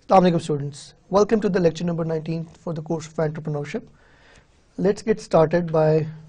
Assalamu alaikum students. Welcome to the lecture number 19 for the course of entrepreneurship. Let's get started by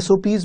SOPs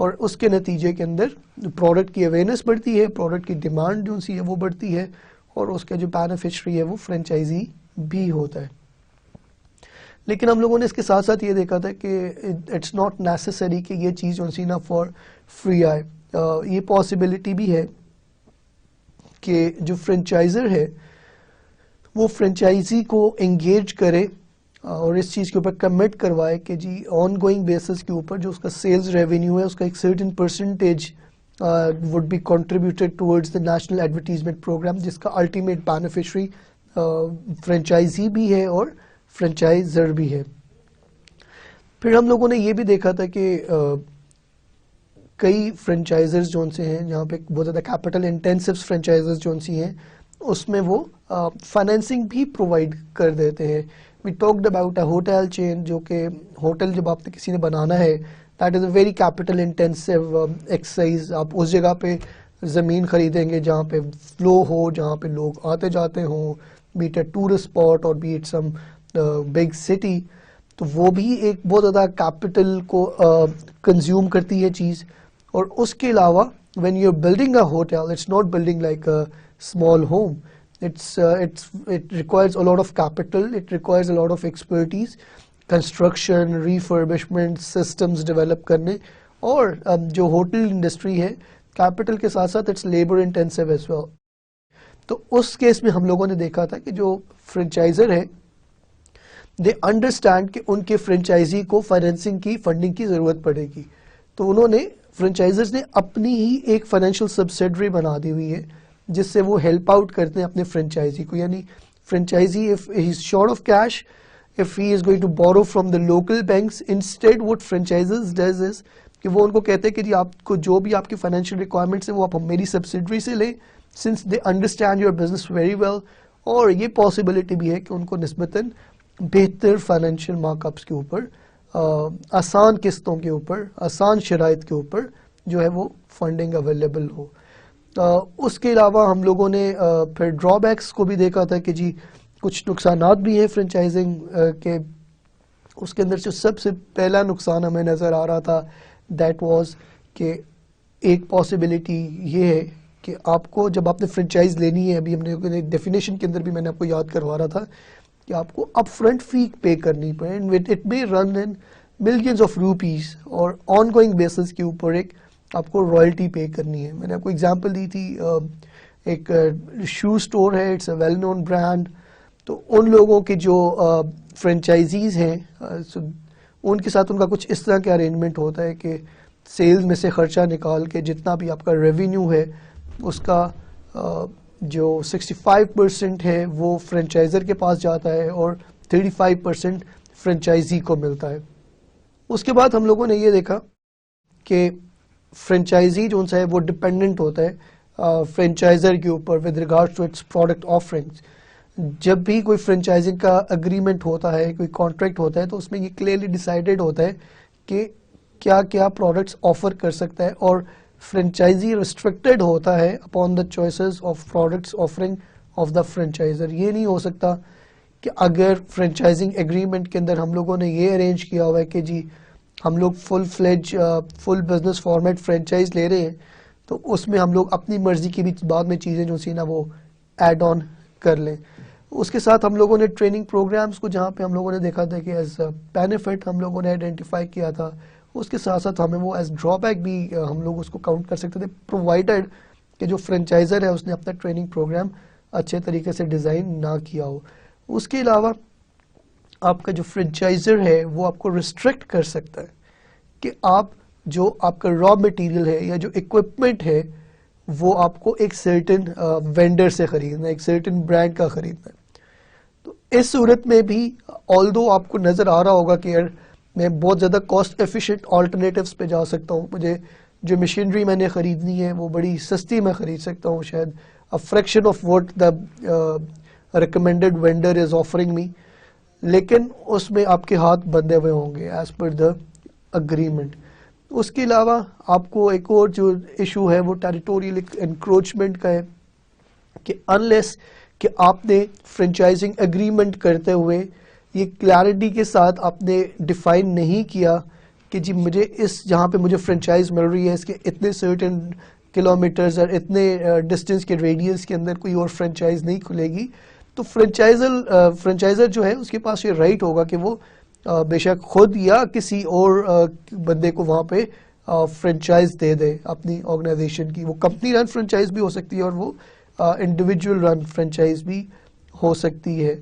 اور اس کے نتیجے کے اندر product کی awareness بڑھتی ہے, پروڈکٹ کی ڈیمانڈ جو سی ہے وہ بڑھتی ہے, اور اس کا جو بینیفیشری ہے وہ فرینچائزی بھی ہوتا ہے. لیکن ہم لوگوں نے اس کے ساتھ ساتھ یہ دیکھا تھا کہ اٹس ناٹ نیسسری کہ یہ چیز جو سی نا فار فری آئے. یہ پاسبلٹی بھی ہے کہ جو فرینچائزر ہے وہ فرینچائزی کو انگیج کرے اور اس چیز کے اوپر کمٹ کروائے کہ جی آن گوئنگ بیسس کے اوپر جو اس کا سیلز ریونیو ہے اس کا ایک certain percentage would be contributed towards the national advertisement program, جس کا الٹیمیٹ بینیفیشری فرینچائزی بھی ہے اور فرینچائزر بھی ہے. پھر ہم لوگوں نے یہ بھی دیکھا تھا کہ کئی فرینچائزرز جو سے ہیں جہاں پہ بہت زیادہ کیپٹل انٹینسو فرینچائزرز جو سی ہیں اس میں وہ فائنینسنگ بھی پرووائڈ کر دیتے ہیں. We talked about a hotel chain, جو کہ ہوٹل جب آپ نے کسی نے بنانا ہے that is a very capital intensive exercise. آپ اس جگہ پہ زمین خریدیں گے جہاں پہ فلو ہو, جہاں پہ لوگ آتے جاتے ہوں, be it a tourist spot اور be it some big city. تو وہ بھی ایک بہت زیادہ کیپٹل کو کنزیوم کرتی ہے چیز. اور اس کے علاوہ when you're building a hotel, it's not building like a small home. It requires a lot of capital, it requires a lot of expertise, construction, refurbishment, systems develop کرنے. اور جو ہوٹل انڈسٹری ہے کیپٹل کے ساتھ ساتھ it's labour intensive as well. تو اس case میں ہم لوگوں نے دیکھا تھا کہ جو فرینچائزر ہے دے انڈرسٹینڈ کہ ان کے فرینچائزی کو فائنینسنگ کی فنڈنگ کی ضرورت پڑے گی. تو انہوں نے فرینچائزرز نے اپنی ہی ایک فائنینشیل سبسیڈری بنا دی ہوئی ہے جس سے وہ ہیلپ آؤٹ کرتے ہیں اپنے فرینچائزی کو. یعنی franchisee if he is short of cash, if he is going to borrow from the local banks, instead what franchisers does is کہ وہ ان کو کہتے ہیں کہ جی آپ کو جو بھی آپ کی فائنینشیل ریکوائرمنٹس ہیں وہ آپ میری سبسیڈری سے لیں, since they understand your business very well. اور یہ پاسبلٹی بھی ہے کہ ان کو نسبتاً بہتر فائنینشیل مارک اپس کے اوپر, آسان قسطوں کے اوپر, آسان شرائط کے اوپر جو ہے وہ فنڈنگ اویلیبل ہو. اس کے علاوہ ہم لوگوں نے پھر ڈرا بیکس کو بھی دیکھا تھا کہ جی کچھ نقصانات بھی ہیں فرینچائزنگ کے. اس کے اندر جو سب سے پہلا نقصان ہمیں نظر آ رہا تھا دیٹ واز کہ ایک پاسبلٹی یہ ہے کہ آپ کو جب آپ نے فرینچائز لینی ہے, ابھی ہم نے ڈیفینیشن کے اندر بھی میں نے آپ کو یاد کروا رہا تھا کہ آپ کو اپ فرنٹ فی پے کرنی پڑے. It may run in millions of rupees اور آن گوئنگ بیسس کے اوپر ایک آپ کو رائلٹی پے کرنی ہے. میں نے آپ کو اگزامپل دی تھی, ایک شو اسٹور ہے, it's a well known brand. تو ان لوگوں کے جو فرینچائزیز ہیں ان کے ساتھ ان کا کچھ اس طرح کا ارینجمنٹ ہوتا ہے کہ سیلز میں سے خرچہ نکال کے جتنا بھی آپ کا ریونیو ہے اس کا جو 65% ہے وہ فرینچائزر کے پاس جاتا ہے اور 35% فرینچائزی کو ملتا ہے. اس کے بعد ہم لوگوں نے یہ دیکھا کہ فرینچائزی جو ہے وہ ڈپینڈنٹ ہوتا ہے فرینچائزر کے اوپر with regard to its product offerings. جب بھی کوئی فرینچائزنگ کا اگریمنٹ ہوتا ہے, کوئی کانٹریکٹ ہوتا ہے, تو اس میں یہ کلیئرلی ڈیسائیڈڈ ہوتا ہے کہ کیا کیا پروڈکٹس آفر کر سکتا ہے, اور فرینچائزی ریسٹرکٹیڈ ہوتا ہے upon the choices of products offering of the franchiser. یہ نہیں ہو سکتا کہ اگر فرینچائزنگ ایگریمنٹ کے اندر ہم لوگوں نے یہ ارینج کیا ہوا ہے کہ جی ہم لوگ فل بزنس فارمیٹ فرینچائز لے رہے ہیں, تو اس میں ہم لوگ اپنی مرضی کی بھی بعد میں چیزیں جو سی نا وہ ایڈ آن کر لیں. اس کے ساتھ ہم لوگوں نے ٹریننگ پروگرامز کو جہاں پہ ہم لوگوں نے دیکھا تھا کہ ایز بینیفٹ ہم لوگوں نے آئیڈینٹیفائی کیا تھا, اس کے ساتھ ساتھ ہمیں وہ ایز ڈرا بیک بھی ہم لوگ اس کو کاؤنٹ کر سکتے تھے, پرووائڈیڈ کہ جو فرینچائزر ہے اس نے اپنا ٹریننگ پروگرام اچھے طریقے سے ڈیزائن نہ کیا ہو. اس کے علاوہ آپ کا جو فرینچائزر ہے وہ آپ کو ریسٹرکٹ کر سکتا ہے کہ آپ جو آپ کا را مٹیریل ہے یا جو اکوپمنٹ ہے وہ آپ کو ایک سرٹن وینڈر سے خریدنا ہے, ایک سرٹن برانڈ کا خریدنا ہے. تو اس صورت میں بھی آلدو آپ کو نظر آ رہا ہوگا کہ یار میں بہت زیادہ کاسٹ ایفیشینٹ آلٹرنیٹیوز پہ جا سکتا ہوں, مجھے جو مشینری میں نے خریدنی ہے وہ بڑی سستی میں خرید سکتا ہوں, شاید a fraction of what the recommended vendor is offering me, لیکن اس میں آپ کے ہاتھ بندھے ہوئے ہوں گے ایز پر دا اگریمنٹ. اس کے علاوہ آپ کو ایک اور جو ایشو ہے وہ ٹیریٹوریل انکروچمنٹ کا ہے کہ انلیس کہ آپ نے فرینچائزنگ اگریمنٹ کرتے ہوئے یہ کلیئرٹی کے ساتھ آپ نے ڈیفائن نہیں کیا کہ جی مجھے اس جہاں پہ مجھے فرنچائز مل رہی ہے اس کے اتنے سرٹن کلومیٹرز اور اتنے ڈسٹینس کے ریڈیس کے اندر کوئی اور فرنچائز نہیں کھلے گی، تو فرنچائزر جو ہے اس کے پاس یہ رائٹ ہوگا کہ وہ بے شک خود یا کسی اور بندے کو وہاں پہ فرنچائز دے دے اپنی آرگنائزیشن کی. وہ کمپنی رن فرنچائز بھی ہو سکتی ہے اور وہ انڈیویجول رن فرنچائز بھی ہو سکتی ہے.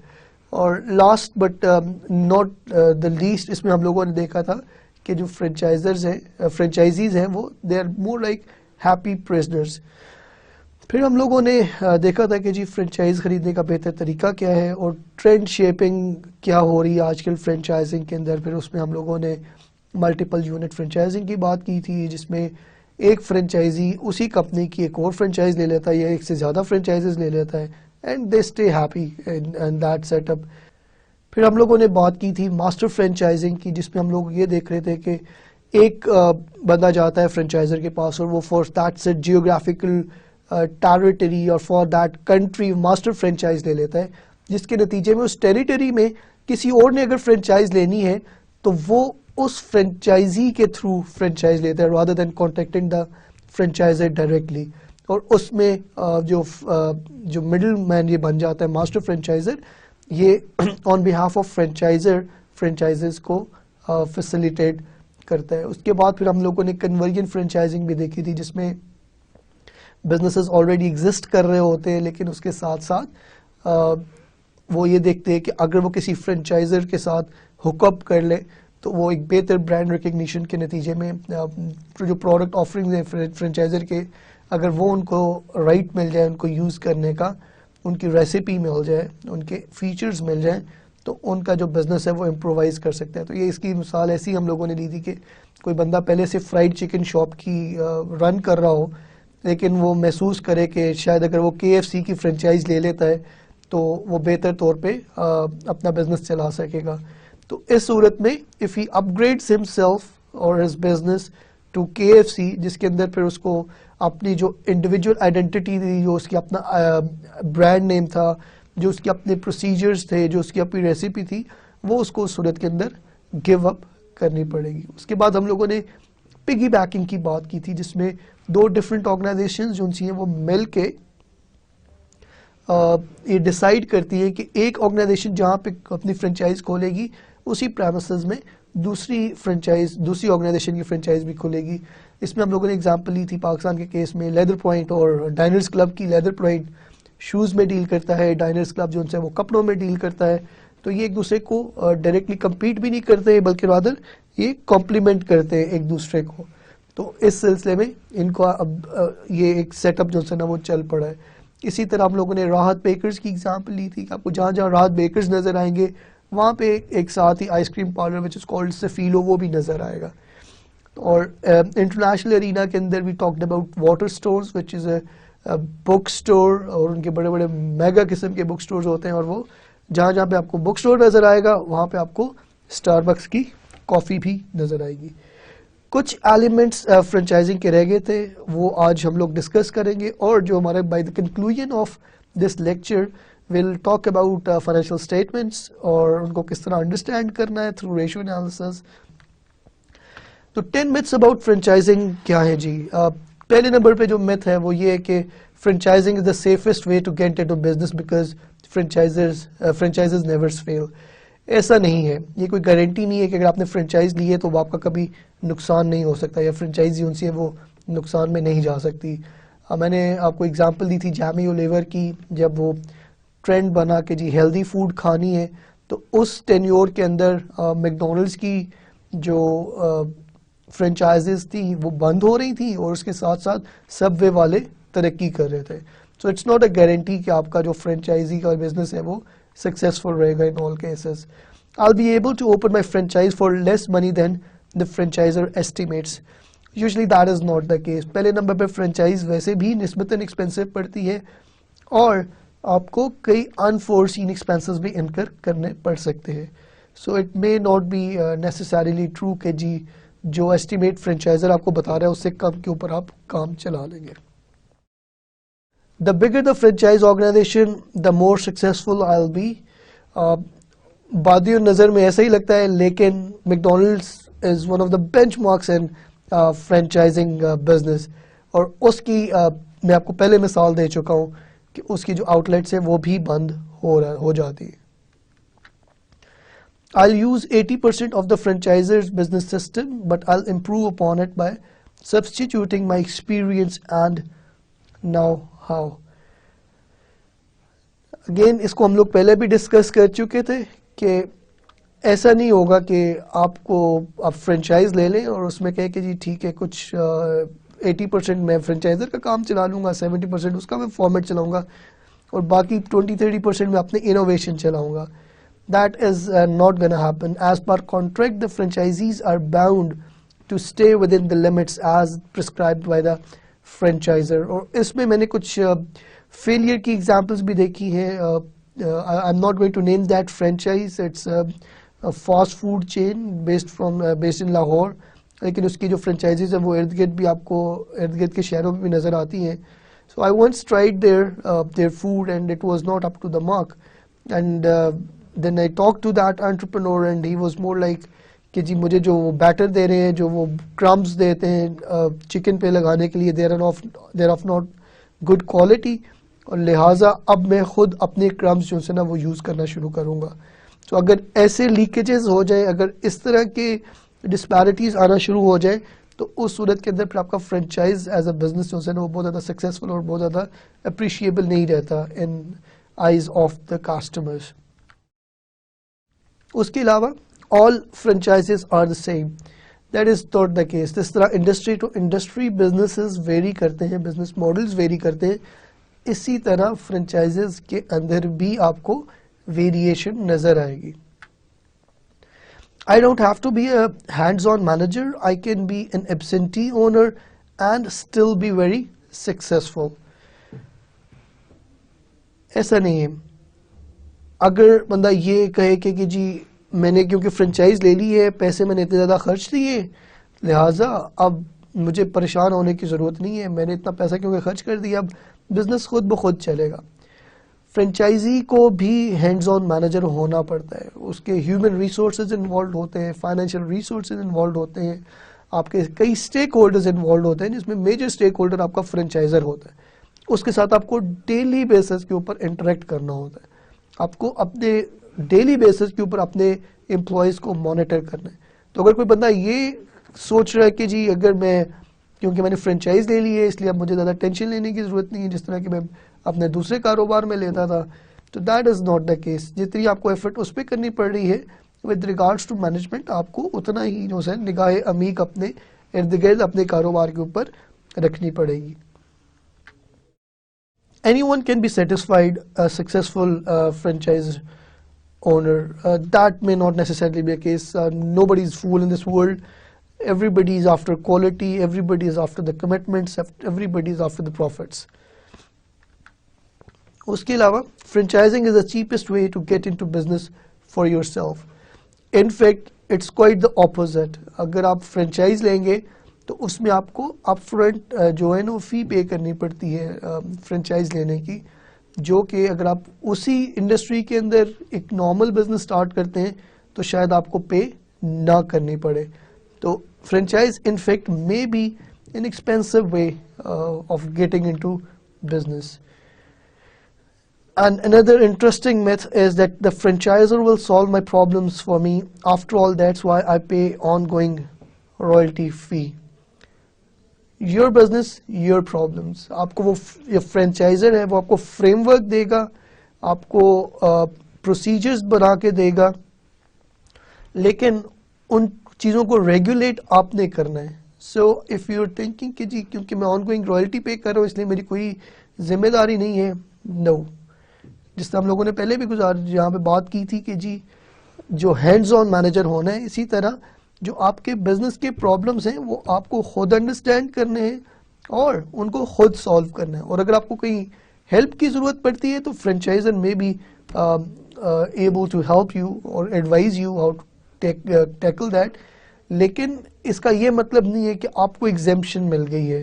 اور last but not the least, اس میں ہم لوگوں نے دیکھا تھا کہ جو فرنچائزیز ہیں وہ they are more like happy prisoners. پھر ہم لوگوں نے دیکھا تھا کہ جی فرنچائز خریدنے کا بہتر طریقہ کیا ہے اور ٹرینڈ شیپنگ کیا ہو رہی ہے آج کل فرنچائزنگ کے اندر. پھر اس میں ہم لوگوں نے ملٹیپل یونٹ فرنچائزنگ کی بات کی تھی، جس میں ایک فرنچائزی اسی کمپنی کی ایک اور فرنچائز لے لیتا ہے یا ایک سے زیادہ فرنچائزز لے لیتا ہے and they stay happy in that set up. پھر ہم لوگوں نے بات کی تھی ماسٹر فرنچائزنگ کی، جس میں ہم لوگ یہ دیکھ رہے تھے کہ ایک بندہ جاتا ہے فرنچائزر کے پاس اور وہ for that set geographical territory اور for that country master franchise لے لیتا ہے، جس کے نتیجے میں اس ٹیریٹری میں کسی اور نے اگر فرنچائز لینی ہے تو وہ اس فرنچائزی کے تھرو فرنچائز لیتا ہے رادر دین کانٹیکٹنگ دا فرنچائزر ڈائریکٹلی. اور اس میں جو مڈل مین یہ بن جاتا ہے ماسٹر فرنچائزر، یہ آن بیہاف آف فرنچائزز کو فیسیلیٹیٹ کرتا ہے. اس کے بعد پھر ہم لوگوں نے کنورژن فرنچائزنگ بھی دیکھی تھی، جس میں بزنسز آلریڈی ایگزسٹ کر رہے ہوتے ہیں لیکن اس کے ساتھ ساتھ وہ یہ دیکھتے ہیں کہ اگر وہ کسی فرنچائزر کے ساتھ ہک اپ کر لے تو وہ ایک بہتر برانڈ ریکگنیشن کے نتیجے میں جو پروڈکٹ آفرنگ ہیں فرنچائزر کے، اگر وہ ان کو رائٹ مل جائے ان کو یوز کرنے کا، ان کی ریسیپی مل جائے، ان کے فیچرز مل جائیں، تو ان کا جو بزنس ہے وہ امپرووائز کر سکتا ہے. تو یہ اس کی مثال ایسی ہم لوگوں نے لی تھی کہ کوئی بندہ پہلے سے فرائیڈ چکن شاپ کی رن کر رہا ہو، لیکن وہ محسوس کرے کہ شاید اگر وہ KFC کی فرنچائز لے لیتا ہے تو وہ بہتر طور پہ اپنا بزنس چلا سکے گا. تو اس صورت میں if he up grades himself اور ہز بزنس ٹو KFC، جس کے اندر پھر اس کو اپنی جو انڈیویجول آئیڈینٹی تھی، جو اس کی اپنا برانڈ نیم تھا، جو اس کے اپنے پروسیجرز تھے، جو اس کی اپنی ریسیپی تھی، وہ اس کو اس صورت کے اندر گیو اپ کرنی پڑے گی. اس کے بعد ہم لوگوں نے پگی بیکنگ کی بات کی تھی، جس میں دو ڈفرینٹ آرگنائزیشنز جو ہیں وہ مل کے یہ ڈیسائیڈ کرتی ہے کہ ایک آرگنائزیشن جہاں پہ اپنی فرنچائز کھولے گی اسی پریمسز میں دوسری آرگنائزیشن کی فرنچائز بھی کھلے گی. اس میں ہم لوگوں نے اگزامپل لی تھی پاکستان کے کیس میں لیدر پوائنٹ اور ڈائنرز کلب کی. لیدر پوائنٹ شوز میں ڈیل کرتا ہے، ڈائنرز کلب جو ان سے وہ کپڑوں میں ڈیل کرتا ہے. تو یہ ایک دوسرے کو ڈائریکٹلی کمپیٹ بھی نہیں کرتے بلکہ رادر یہ کمپلیمنٹ کرتے ہیں ایک دوسرے کو. تو اس سلسلے میں ان کو اب یہ ایک سیٹ اپ جو ہے نا وہ چل پڑا ہے. اسی طرح ہم لوگوں نے راحت بیکرز کی اگزامپل لی تھی کہ آپ کو جہاں جہاں راحت بیکرز نظر آئیں گے وہاں پہ ایک ساتھ ہی ice cream parlour which is called سفیلو وہ بھی نظر آئے گا. اور انٹرنیشنل ارینا کے اندر we talked about water stores which is a book store, اور ان کے بڑے بڑے میگا قسم کے بک اسٹورز ہوتے ہیں، اور وہ جہاں جہاں پہ آپ کو بک اسٹور نظر آئے گا وہاں پہ آپ کو اسٹار بکس کی کافی بھی نظر آئے گی. کچھ ایلیمنٹس فرنچائزنگ کے رہ گئے تھے وہ آج ہم لوگ ڈسکس کریں گے، اور جو ہمارے by the conclusion of this lecture will talk about financial statements اور ان کو کس طرح انڈرسٹینڈ کرنا ہے تھرو ریشیو انالیسس. تو 10 myths اباؤٹ فرنچائزنگ کیا ہے جی؟ پہلے نمبر پہ جو myth ہے وہ یہ ہے کہ franchising is the safest way to get into business because franchisees never fail. ایسا نہیں ہے، یہ کوئی گارنٹی نہیں ہے کہ اگر آپ نے فرنچائز لی ہے تو وہ آپ کا کبھی نقصان نہیں ہو سکتا، یا فرنچائزی ان سے وہ نقصان میں نہیں جا سکتی. میں نے آپ کو اگزامپل دی تھی جیمی اولیور کی، جب وہ ٹرینڈ بنا کہ جی ہیلدی فوڈ کھانی ہے تو اس ٹینیور کے اندر میکڈونلڈس کی جو فرنچائزز تھیں وہ بند ہو رہی تھیں اور اس کے ساتھ ساتھ سب وے والے ترقی کر رہے تھے. So it's not a guarantee کہ آپ کا جو فرنچائزی کا بزنس ہے وہ successful رہے گا in all cases. I'll be able to open my franchise for less money than the franchisor estimates. Usually that is not the case. پہلے number پہ فرنچائز ویسے بھی نسبتاً ایکسپینسو پڑتی ہے اور آپ کو کئی unforeseen expenses بھی انکر کرنے پڑ سکتے ہیں. So it may not be necessarily true کہ جی جو estimate فرنچائزر آپ کو بتا رہا ہے اس سے کم کے اوپر آپ کام چلا لیں گے. The bigger the franchise organization, the more successful I'll be. بادی نظر میں ایسا ہی لگتا ہے لیکن McDonald's is one of the benchmarks in franchising business. اور اس کی میں آپ کو پہلے مثال دے چکا ہوں کہ اس کی جو آؤٹلیٹس ہیں وہ بھی بند ہو جاتی ہیں. I'll use 80% of the franchisor's business system, but I'll improve upon it by substituting my experience and know-how. Again, اس کو ہم لوگ پہلے بھی ڈسکس کر چکے تھے کہ ایسا نہیں ہوگا کہ آپ فرینچائز لے لیں اور اس میں کہیں کہ جی ٹھیک ہے کچھ 80% میں فرینچائزر کا کام چلا لوں گا, 70% اس کا میں فارمیٹ چلاؤں گا اور باقی 20-30% میں اپنے انوویشن چلاؤں گا. That is not going to happen. As per contract, the franchisees are bound to stay within the limits as prescribed by the franchisor. اور اس میں نے کچھ failure کی examples بھی دیکھی ہیں. I'm not going to name that franchise. It's a fast food chain based in Lahore. لیکن اس کی جو فرینچائزیز ہیں وہ ارد گرد بھی آپ کو ارد گرد کے شہروں میں بھی نظر آتی ہیں. So I once tried their food and it was not up to the mark. And then I talked to that entrepreneur and he was more like کہ جی مجھے جو وہ بیٹر دے رہے ہیں, جو وہ کرمز دیتے ہیں چکن پہ لگانے کے لیے, they're of not good quality, اور لہٰذا اب میں خود اپنے کرمز جو سے نا وہ یوز کرنا شروع کروں گا. تو اگر ایسے لیکیجز ہو جائیں, اگر اس طرح کے ڈسپیرٹیز آنا شروع ہو جائیں, تو اس صورت کے اندر پھر آپ کا فرینچائز ایز اے بزنس جو ہے نا وہ بہت زیادہ سکسیزفل اور بہت زیادہ اپریشیبل نہیں رہتا in eyes of the customers. اس کے علاوہ all franchises are the same. That is not the case. جس طرح industry to industry businesses vary کرتے ہیں, بزنس ماڈلز ویری کرتے ہیں, اسی طرح فرینچائزز کے اندر بھی آپ کو ویریشن نظر آئے گی. I don't have to be a hands-on manager. I can be an absentee owner and still be very successful. ایسا نہیں ہے. اگر بندہ یہ کہے کہ جی میں نے کیونکہ فرینچائز لے لی ہے, پیسے میں نے اتنے زیادہ خرچ دیے, لہٰذا اب مجھے پریشان ہونے کی ضرورت نہیں ہے, میں نے اتنا پیسہ کیونکہ خرچ کر دیا, اب بزنس خود بخود چلے گا. فرینچائزی کو بھی ہینڈز آن مینیجر ہونا پڑتا ہے, اس کے ہیومن ریسورسز انوالوڈ ہوتے ہیں, فائنینشیل ریسورسز انوالوڈ ہوتے ہیں, آپ کے کئی اسٹیک ہولڈرز انوالوڈ ہوتے ہیں, جس میں میجر اسٹیک ہولڈر آپ کا فرینچائزر ہوتا ہے. اس کے ساتھ آپ کو ڈیلی بیسس کے اوپر انٹریکٹ کرنا ہوتا ہے, آپ کو اپنے ڈیلی بیسس کے اوپر اپنے امپلائیز کو مانیٹر کرنا ہے. تو اگر کوئی بندہ یہ سوچ رہا ہے کہ جی اگر میں کیونکہ میں نے فرینچائز لے لی ہے اس لیے اب مجھے زیادہ ٹینشن لینے کی ضرورت نہیں ہے جس طرح کہ میں اپنے دوسرے کاروبار میں لیتا تھا, تو that is not the case. جتنی آپ کو ایفرٹ اس پہ کرنی پڑ رہی ہے ود ریگارڈس ٹو مینجمنٹ, آپ کو اتنا ہی جو ہے نگاہ عمیق اپنے ارد گرد اپنے کاروبار کے اوپر رکھنی پڑے گی. Anyone can be satisfied a successful franchise owner. That may not necessarily be a case. Nobody is fool in this world. Everybody is after quality. Everybody is after the commitments. Everybody is after the profits. اس کے علاوہ franchising is the cheapest way to get into business for yourself. In fact, it's quite the opposite. اگر آپ franchise لیں گے تو اس میں آپ کو اپ فرنٹ جو ہے نا وہ فی پے کرنی پڑتی ہے فرینچائز لینے کی, جو کہ اگر آپ اسی انڈسٹری کے اندر ایک نارمل بزنس سٹارٹ کرتے ہیں تو شاید آپ کو پے نہ کرنی پڑے. تو franchise in fact may be an expensive way of getting into business. And another interesting myth is that the franchisor will solve my problems for me. After all, that's why I pay ongoing royalty fee. Your business, your problems. آپ کو وہ franchiser ہے وہ آپ کو frame work دے گا, آپ کو procedures بنا کے دے گا, لیکن ان چیزوں کو ریگولیٹ آپ نے کرنا ہے. So if you are thinking کہ جی کیونکہ میں آن گوئنگ رائلٹی پے کر رہا ہوں اس لیے میری کوئی ذمہ داری نہیں ہے, نو. جس طرح ہم لوگوں نے پہلے بھی یہاں پہ بات کی تھی کہ جی جو ہینڈز آن مینیجر ہونا ہے, اسی طرح جو آپ کے بزنس کے پرابلمس ہیں وہ آپ کو خود انڈرسٹینڈ کرنے ہیں اور ان کو خود سالو کرنا ہے. اور اگر آپ کو کہیں ہیلپ کی ضرورت پڑتی ہے تو فرینچائزر میں be able to help you اور advise you how to tackle that. لیکن اس کا یہ مطلب نہیں ہے کہ آپ کو ایگزیمپشن مل گئی ہے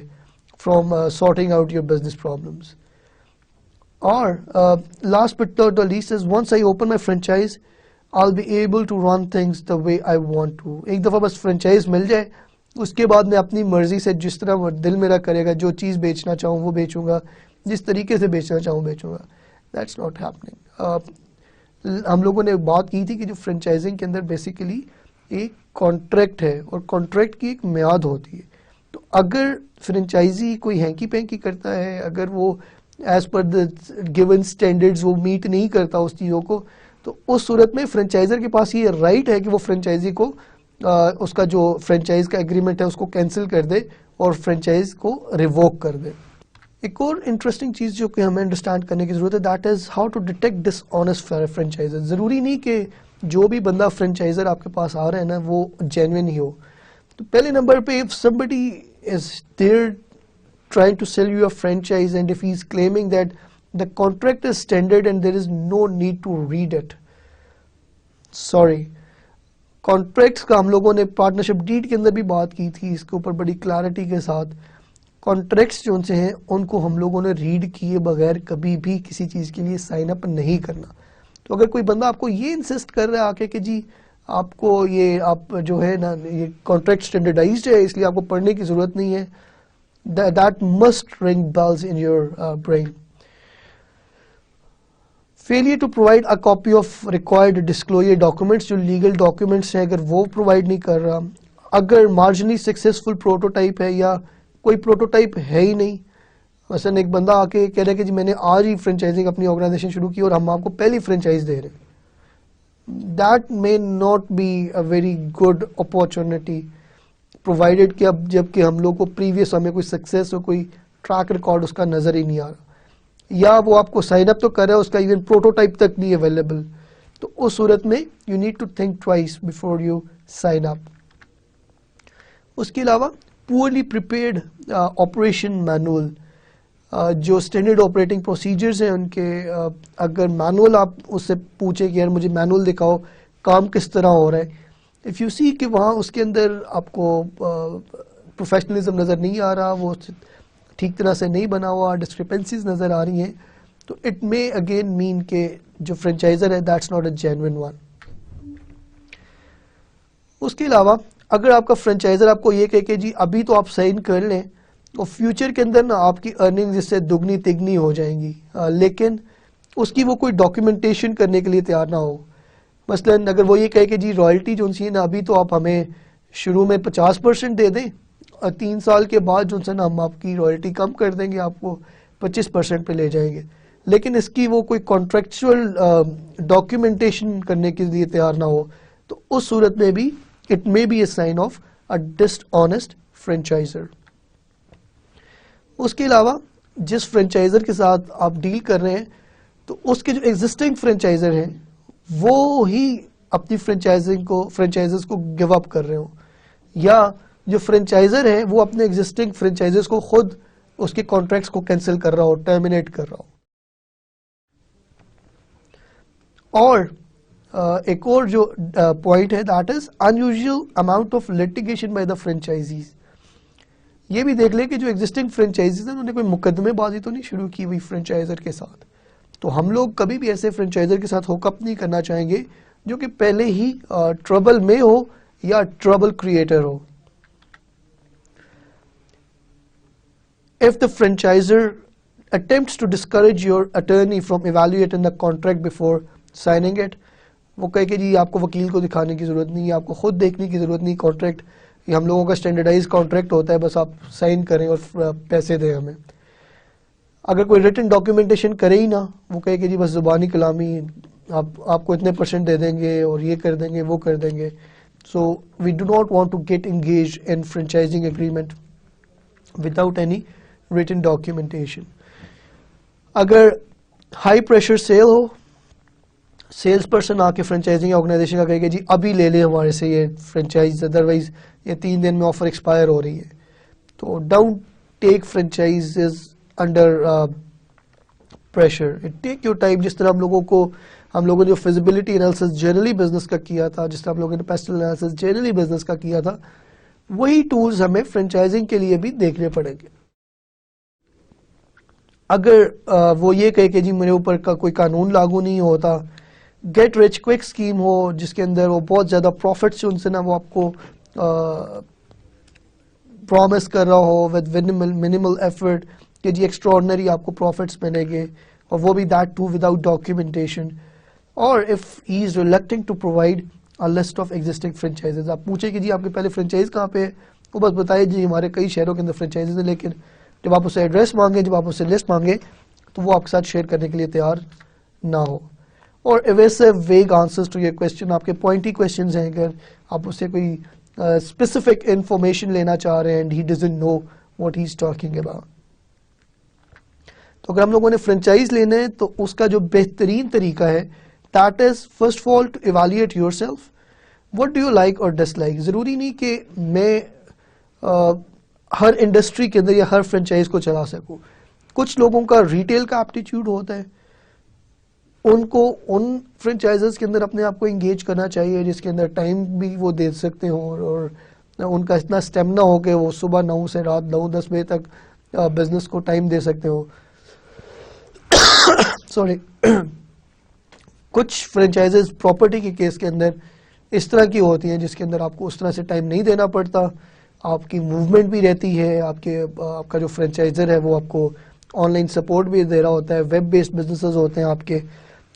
from sorting out your business problems. اور last but not the least is once I open my franchise, I'll be able to run things the way I want to. ایک دفعہ بس فرنچائز مل جائے, اس کے بعد میں اپنی مرضی سے جس طرح دل میرا کرے گا, جو چیز بیچنا چاہوں وہ بیچوں گا, جس طریقے سے بیچنا چاہوں بیچوں گا. That's not happening. ہم لوگوں نے بات کی تھی کہ جو فرنچائزنگ کے اندر بیسیکلی ایک کانٹریکٹ ہے اور کانٹریکٹ کی ایک میعاد ہوتی ہے. تو اگر فرنچائزی کوئی ہینکی پینکی کرتا ہے, اگر وہ as per the given standards وہ میٹ نہیں کرتا اس چیزوں کو, تو اس صورت میں فرنچائزر کے پاس یہ رائٹ ہے کہ وہ فرنچائزی کو اس کا جو فرنچائز کا ایگریمنٹ ہے اس کو کینسل کر دے اور فرنچائز کو ریووک کر دے. ایک اور انٹرسٹنگ چیز جو کہ ہمیں انڈرسٹینڈ کرنے کی ضرورت ہے, that is how to detect dishonest franchiser. ضروری نہیں کہ جو بھی بندہ فرنچائزر آپ کے پاس آ رہا ہے نا وہ جینوین ہی ہو. تو پہلے نمبر پہ if somebody is there trying to sell you a franchise and if he's claiming that the contract is standard and there is no need to read it, sorry. Contracts کا ہم لوگوں نے partnership deed کے اندر بھی بات کی تھی اس کے اوپر بڑی کلیئرٹی کے ساتھ. کانٹریکٹس جو ان سے ہیں ان کو ہم لوگوں نے ریڈ کیے بغیر کبھی بھی کسی چیز کے لیے سائن اپ نہیں کرنا. تو اگر کوئی بندہ آپ کو یہ انسسٹ کر رہا ہے آ کے کہ جی آپ کو یہ آپ جو ہے نا یہ کانٹریکٹ اسٹینڈرڈائزڈ ہے اس لیے آپ کو پڑھنے کی ضرورت نہیں ہے, that must ring bells in your brain. Failure to provide a copy of required disclosure documents, جو لیگل ڈاکومنٹس ہیں اگر وہ پرووائڈ نہیں کر رہا, اگر مارجنلی سکسیزفل پروٹوٹائپ ہے یا کوئی پروٹوٹائپ ہے ہی نہیں, مثلا ایک بندہ آ کے کہہ رہا ہے کہ جی میں نے آج ہی فرنچائزنگ اپنی آرگنائزیشن شروع کی اور ہم آپ کو پہلی فرنچائز دے رہے ہیں, that may not be a very good opportunity provided کہ اب جب کہ ہم لوگ کو پریویس ہمیں کوئی سکسیس اور کوئی ٹریک ریکارڈ اس کا نظر ہی نہیں آ رہا, یا وہ آپ کو سائن اپ تو کر رہا ہے اس کا ایون پروٹوٹائپ تک نہیں اویلیبل. تو اس صورت میں you need to think twice before you sign up. اس کے علاوہ پورلی پریپیئرڈ آپریشن مینول, جو اسٹینڈرڈ آپریٹنگ پروسیجرز ہیں ان کے, اگر مینول آپ اس سے پوچھیں کہ یار مجھے مینول دکھاؤ کام کس طرح ہو رہا ہے, اف یو سی کہ وہاں اس کے اندر آپ کو پروفیشنلزم نظر نہیں آ رہا, وہ ٹھیک طرح سے نہیں بنا ہوا, ڈسکرپنسیز نظر آ رہی ہیں, تو اٹ مے اگین مین کہ جو فرنچائزر ہے that's not a genuine one. اس کے علاوہ اگر آپ کا فرنچائزر آپ کو یہ کہے کہ جی ابھی تو آپ سائن کر لیں تو فیوچر کے اندر نا آپ کی ارننگ اس سے دگنی تگنی ہو جائیں گی, لیکن اس کی وہ کوئی ڈاکیومنٹیشن کرنے کے لیے تیار نہ ہو. مثلا اگر وہ یہ کہے کہ جی رائلٹی جو سی ہے نا ابھی تو آپ ہمیں شروع میں 50% دے دیں, 3 سال کے بعد جو ہے نا ہم آپ کی رائلٹی کم کر دیں گے, آپ کو 25% پہ لے جائیں گے, لیکن اس کی وہ کوئی کانٹریکچوئل ڈاکیومنٹیشن کرنے کے لیے تیار نہ ہو, تو اس صورت میں بھی it may be a sign of a dishonest franchisor. اس کے علاوہ جس فرنچائزر کے ساتھ آپ ڈیل کر رہے ہیں تو اس کے جو ایگزسٹنگ فرنچائزر ہیں وہ ہی اپنی فرنچائزز کو گیو اپ کر رہے ہوں, یا جو فرنچائزر ہیں وہ اپنے ایگزسٹنگ فرنچائزرز کو خود اس کے کانٹریکٹس کو کینسل کر رہا ہو, ٹرمینیٹ کر رہا ہو. اور ایک اور جو پوائنٹ ہے that is unusual amount of litigation by the franchisees. یہ بھی دیکھ لیں کہ جو ایگزسٹنگ فرنچائزیز ہیں انہوں نے کوئی مقدمے بازی تو نہیں شروع کی ہوئی فرنچائزر کے ساتھ, تو ہم لوگ کبھی بھی ایسے فرنچائزر کے ساتھ ہوک اپ نہیں کرنا چاہیں گے جو کہ پہلے ہی ٹربل میں ہو یا trouble creator who. If the franchisor attempts to discourage your attorney from evaluating the contract before signing it, وہ کہے کہ جی آپ کو وکیل کو دکھانے کی ضرورت نہیں ہے, آپ کو خود دیکھنے کی ضرورت نہیں, کانٹریکٹ یہ ہم لوگوں کا اسٹینڈرڈائز کانٹریکٹ ہوتا ہے, بس آپ سائن کریں اور پیسے دیں ہمیں. اگر کوئی ریٹن ڈاکیومنٹیشن کرے ہی نہ, وہ کہے کہ جی بس زبانی کلامی آپ کو اتنے % دے دیں گے اور یہ کر دیں گے وہ کر دیں گے. So we do not want to get engage in franchising agreement without any written documentation. اگر ہائی پریشر سیل ہو, سیلس پرسن آ کے فرنچائزنگ آرگنائزیشن کا کہے کہ جی ابھی لے لیں ہمارے سے یہ فرنچائز, ادروائز یہ 3 دن میں آفر ایکسپائر ہو رہی ہے, تو don't take franchises under pressure, take your time. جس طرح ہم لوگوں نے جو فیزیبلٹی انالیسس جنرلی بزنس کا کیا تھا, جس طرح ہم لوگوں نے پیسٹل انالیسس جنرلی بزنس کا کیا تھا, وہی ٹولز ہمیں فرنچائزنگ کے لیے بھی دیکھنے پڑیں گے. اگر وہ یہ کہے کہ جی میرے اوپر کا کوئی قانون لاگو نہیں ہوتا, گیٹ رچ کوئک اسکیم ہو جس کے اندر وہ بہت زیادہ پروفٹس ان سے نا وہ آپ کو پرومس کر رہا ہو ود منیمل ایفرٹ کہ جی ایکسٹراڈنری آپ کو پروفٹس ملیں گے, اور وہ بھی دیٹ ٹو وداؤٹ ڈاکیومنٹیشن. اور if he is reluctant to provide list of existing franchisees, آپ پوچھیں کہ جی آپ کے پہلے فرینچائز کہاں پہ ہے, وہ بس بتائے جی ہمارے کئی شہروں کے اندر فرینچائزز ہیں, لیکن جب آپ اسے ایڈریس مانگیں, جب آپ اسے لسٹ مانگیں, تو وہ آپ کے ساتھ شیئر کرنے کے لیے تیار نہ ہو. اور evasive vague answers to your question, آپ کے پوائنٹی کویشچنز ہیں, اگر آپ اسے کوئی اسپیسیفک انفارمیشن لینا چاہ رہے ہیں and he doesn't know what he is talking about. تو اگر ہم لوگوں نے فرینچائز لینا ہے تو اس کا جو بہترین طریقہ ہے that is first of all to evaluate yourself, what do you like اور ڈس لائک. ضروری نہیں کہ میں ہر انڈسٹری کے اندر یا ہر فرینچائز کو چلا سکوں. کچھ لوگوں کا ریٹیل کا ایپٹیچیوڈ ہوتا ہے, ان کو ان فرینچائزز کے اندر اپنے آپ کو انگیج کرنا چاہیے جس کے اندر ٹائم بھی وہ دے سکتے ہوں, اور ان کا اتنا اسٹیمنا ہو کہ وہ صبح 9 سے رات 9-10 بجے تک بزنس کو ٹائم دے سکتے ہوں. سوری. کچھ فرینچائزز پراپرٹی کے کیس کے اندر اس طرح کی ہوتی ہیں جس کے اندر آپ کو اس طرح سے ٹائم نہیں دینا پڑتا, آپ کی موومنٹ بھی رہتی ہے, آپ کا جو فرینچائزر ہے وہ آپ کو آن لائن سپورٹ بھی دے رہا ہوتا ہے, ویب بیسڈ بزنسز ہوتے ہیں آپ کے.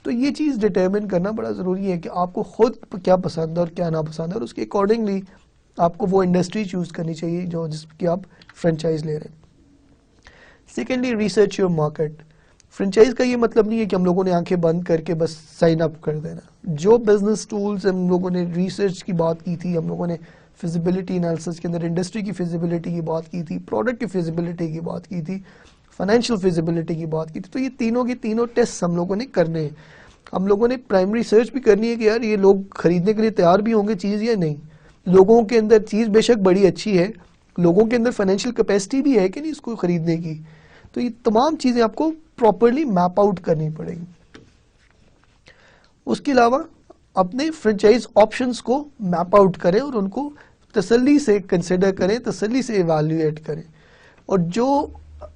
تو یہ چیز ڈٹرمن کرنا بڑا ضروری ہے کہ آپ کو خود کیا پسند ہے اور کیا ناپسند ہے, اور اس کے اکارڈنگلی آپ کو وہ انڈسٹری چوز کرنی چاہیے جس کی آپ فرینچائز لے رہے ہیں. Secondly, research your market. Franchise کا یہ مطلب نہیں ہے کہ ہم لوگوں نے آنکھیں بند کر کے بس سائن اپ کر دینا. جو بزنس ٹولز ہم لوگوں نے ریسرچ کی بات کی تھی, ہم لوگوں نے فیزیبلٹی انالیسس کے اندر انڈسٹری کی فیزیبلٹی کی بات کی تھی, پروڈکٹ کی فیزیبلٹی کی بات کی تھی, فائنینشیل فیزیبلٹی کی بات کی تھی, تو یہ تینوں کی تینوں ٹیسٹ ہم لوگوں نے کرنے ہیں. ہم لوگوں نے پرائمری سرچ بھی کرنی ہے کہ یار یہ لوگ خریدنے کے لیے تیار بھی ہوں گے چیز یا نہیں. لوگوں کے اندر چیز بے شک بڑی اچھی ہے, لوگوں کے اندر فائنینشیل کیپیسٹی بھی ہے کہ نہیں اس کو خریدنے کی. تو یہ تمام چیزیں آپ کو پراپرلی میپ آؤٹ کرنی پڑے گی. اس کے علاوہ اپنے فرینچائز آپشنز کو میپ آؤٹ کریں اور ان کو تسلی سے کنسیڈر کریں, تسلی سے ایویلویٹ کریں. اور جو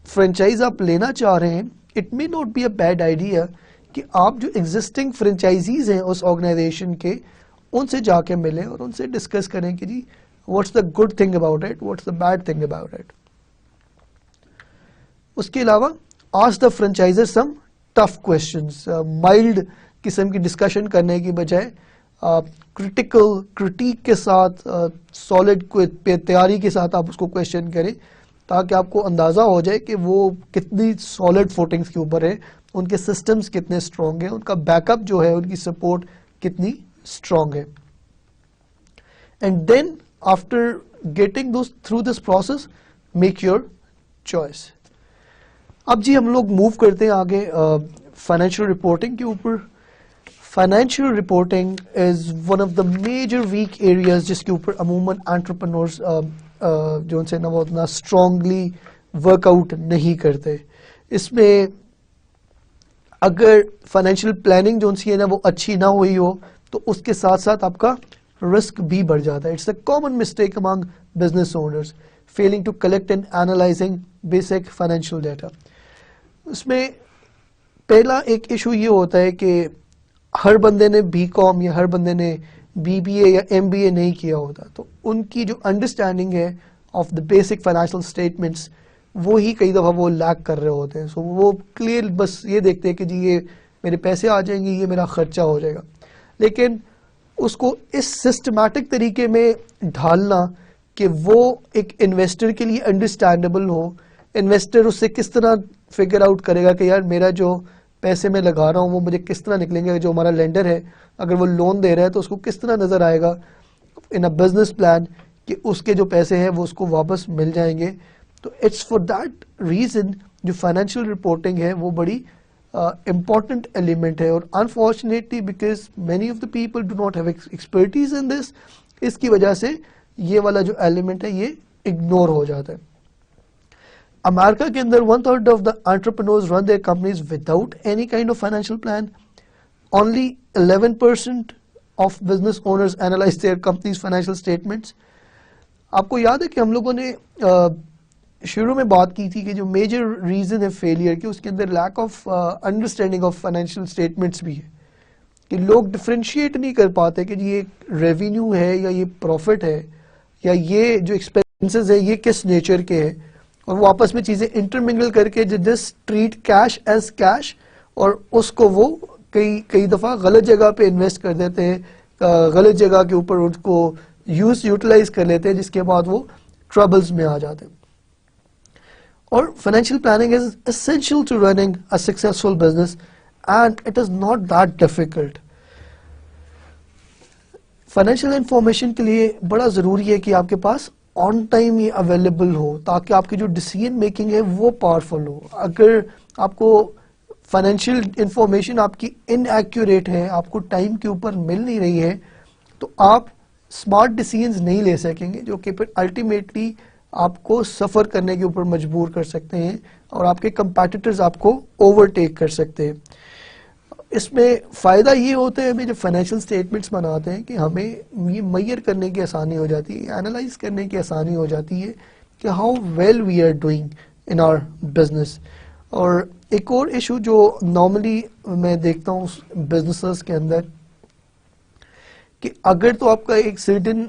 فرینچائز آپ لینا چاہ رہے ہیں, it may not be a bad idea کہ آپ جو ایگزسٹنگ فرینچائزیز ہیں اس آرگنائزیشن کے, ان سے جا کے ملیں اور ان سے ڈسکس کریں کہ جی what's the good thing about it, what's the bad thing about it. اس کے علاوہ ask the franchisor some tough questions. Mild قسم کی ڈسکشن کرنے کی بجائے کرٹیکل کرٹیک کے ساتھ, سالڈ تیاری کے ساتھ آپ اس کو کویشچن کریں تاکہ آپ کو اندازہ ہو جائے کہ وہ کتنی سالڈ فوٹنگز کے اوپر ہے, ان کے سسٹمز کتنے اسٹرانگ ہیں, ان کا بیک اپ جو ہے, ان کی سپورٹ کتنی اسٹرانگ ہے. And then after getting through this process make your choice. اب جی ہم لوگ موو کرتے ہیں آگے فائنینشیل رپورٹنگ کے اوپر. Financial reporting is one of the major weak areas جس کے اوپر عموماً انٹرپرنورز جو ان سے نا وہ اتنا اسٹرانگلی ورک آؤٹ نہیں کرتے. اس میں اگر فائنینشیل پلاننگ جو ان سی ہے نا وہ اچھی نہ ہوئی ہو تو اس کے ساتھ ساتھ آپ کا رسک بھی بڑھ جاتا ہے. It's a common mistake among business owners failing to collect and analysing basic financial data. اس میں پہلا ایک ایشو یہ ہوتا ہے کہ ہر بندے نے BCom یا ہر بندے نے BBA یا MBA نہیں کیا ہوتا, تو ان کی جو انڈرسٹینڈنگ ہے of the basic financial statements وہی کئی دفعہ وہ لیک کر رہے ہوتے ہیں. سو وہ کلیئر بس یہ دیکھتے ہیں کہ جی یہ میرے پیسے آ جائیں گے, یہ میرا خرچہ ہو جائے گا, لیکن اس کو اس سسٹمیٹک طریقے میں ڈھالنا کہ وہ ایک انویسٹر کے لیے انڈرسٹینڈیبل ہو. انویسٹر اس سے کس طرح فگر آؤٹ کرے گا کہ یار میرا جو پیسے میں لگا رہا ہوں وہ مجھے کس طرح نکلیں گے, جو ہمارا لینڈر ہے اگر وہ لون دے رہا ہے تو اس کو کس طرح نظر آئے گا ان اے بزنس پلان کہ اس کے جو پیسے ہیں وہ اس کو واپس مل جائیں گے. تو اٹس فار دیٹ ریزن جو فائنینشیل رپورٹنگ ہے وہ بڑی امپورٹنٹ ایلیمنٹ ہے. اور unfortunately because many of the people do not have expertise in this, اس کی وجہ سے یہ والا جو ایلیمنٹ ہے یہ اگنور ہو جاتا ہے. امریکہ کے اندر 1/3 of the entrepreneurs run their companies without any kind of financial plan. Only 11% of business owners analyze their company's financial statements. آپ کو یاد ہے کہ ہم لوگوں نے شروع میں بات کی تھی کہ جو میجر ریزن ہے فیلئر کی اس کے اندر lack of understanding of financial statements بھی ہے. کہ لوگ ڈفرینشیٹ نہیں کر پاتے کہ جی یہ ریونیو ہے یا یہ پروفٹ ہے یا یہ جو ایکسپینسز ہے یہ کس نیچر کے ہیں، اور وہ آپس میں چیزیں انٹرمنگل کر کے جس ٹریٹ کیش ایز کیش، اور اس کو وہ کئی دفعہ غلط جگہ پہ انویسٹ کر دیتے ہیں، غلط جگہ کے اوپر اس کو یوٹیلائز کر لیتے ہیں، جس کے بعد وہ ٹربلز میں آ جاتے ہیں. اور financial planning is essential to running a successful business and it is not that difficult. Financial information کے لیے بڑا ضروری ہے کہ آپ کے پاس آن ٹائم یہ اویلیبل ہو، تاکہ آپ کی جو ڈیسیژن میکنگ ہے وہ پاورفل ہو. اگر آپ کو فائنینشیل انفارمیشن آپ کی ان ایکوریٹ ہے، آپ کو ٹائم کے اوپر مل نہیں رہی ہے، تو آپ اسمارٹ ڈیسیژنز نہیں لے سکیں گے، جو کہ پھر الٹیمیٹلی آپ کو سفر کرنے کے اوپر مجبور کر سکتے ہیں اور آپ کے کمپیٹیٹرز آپ کو اوورٹیک کر سکتے ہیں. اس میں فائدہ یہ ہوتا ہے ہمیں جب فائنینشیل اسٹیٹمنٹس بناتے ہیں کہ ہمیں یہ میئر کرنے کی آسانی ہو جاتی ہے، اینالائز کرنے کی آسانی ہو جاتی ہے کہ how well we are doing in our business. اور ایک اور ایشو جو نارملی میں دیکھتا ہوں بزنسز کے اندر، کہ اگر تو آپ کا ایک سرٹن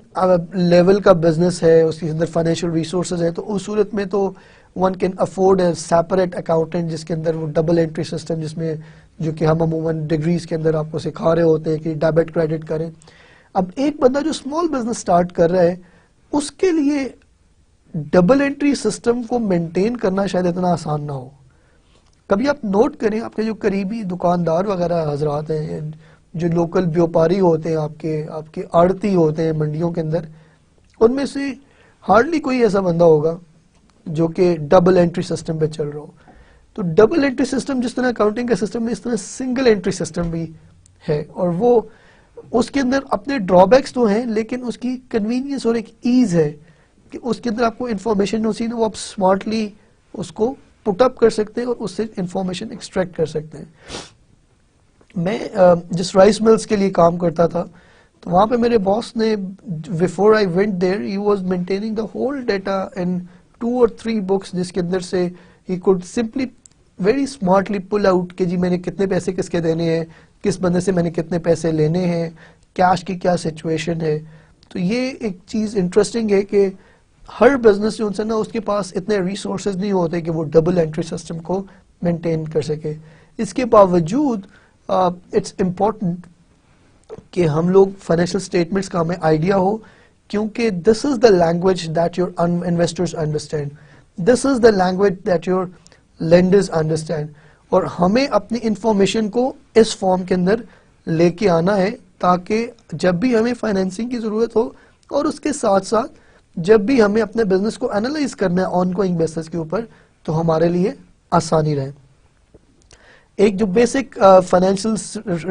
لیول کا بزنس ہے، اس کے اندر فائنینشیل ریسورسز ہے، تو اس صورت میں تو one can afford a separate accountant, جس کے اندر وہ ڈبل انٹری سسٹم، جس میں جو کہ ہم عموماً ڈگریز کے اندر آپ کو سکھا رہے ہوتے ہیں کہ ڈیبٹ کریڈٹ کریں. اب ایک بندہ جو اسمال بزنس سٹارٹ کر رہا ہے، اس کے لیے ڈبل انٹری سسٹم کو مینٹین کرنا شاید اتنا آسان نہ ہو. کبھی آپ نوٹ کریں، آپ کے جو قریبی دکاندار وغیرہ حضرات ہیں، جو لوکل بیوپاری ہوتے ہیں، آپ کے آڑتی ہوتے ہیں منڈیوں کے اندر، ان میں سے ہارڈلی کوئی ایسا بندہ ہوگا جو کہ ڈبل انٹری سسٹم پہ چل رہا ہو. تو ڈبل انٹری سسٹم جس طرح اکاؤنٹنگ کا سسٹم ہے، اس طرح سنگل انٹری سسٹم بھی ہے، اور وہ اس کے اندر اپنے ڈرا بیکس تو ہیں، لیکن اس کی کنوینئنس اور ایک ایز ہے کہ اس کے اندر آپ کو انفارمیشن ہوتی ہے نا، وہ آپ اسمارٹلی اس کو پٹ اپ کر سکتے ہیں اور اس سے انفارمیشن ایکسٹریکٹ کر سکتے ہیں. میں جس رائس ملز کے لیے کام کرتا تھا، تو وہاں پہ میرے باس نے before I went there he was maintaining the whole data in 2 or 3 books، جس کے اندر سے ہی could simply very smartly pull out کہ جی میں نے کتنے پیسے کس کے دینے ہیں، کس بندے سے میں نے کتنے پیسے لینے ہیں، کیش کی کیا سچویشن ہے. تو یہ ایک چیز انٹرسٹنگ ہے کہ ہر بزنس جو ان نا اس کے پاس اتنے ریسورسز نہیں ہوتے کہ وہ ڈبل انٹری سسٹم کو مینٹین کر سکے. اس کے باوجود اٹس امپورٹنٹ کہ ہم لوگ فائنینشیل اسٹیٹمنٹس کا ہمیں آئیڈیا ہو، کیونکہ this is the language that your investors understand, this is the language that your lenders understand. اور ہمیں اپنی انفارمیشن کو اس فارم کے اندر لے کے آنا ہے، تاکہ جب بھی ہمیں فائنینسنگ کی ضرورت ہو، اور اس کے ساتھ ساتھ جب بھی ہمیں اپنے بزنس کو انالائز کرنا ہے آن گوئنگ بیسس کے اوپر، تو ہمارے لیے آسانی رہے. ایک جو بیسک فائنینشیل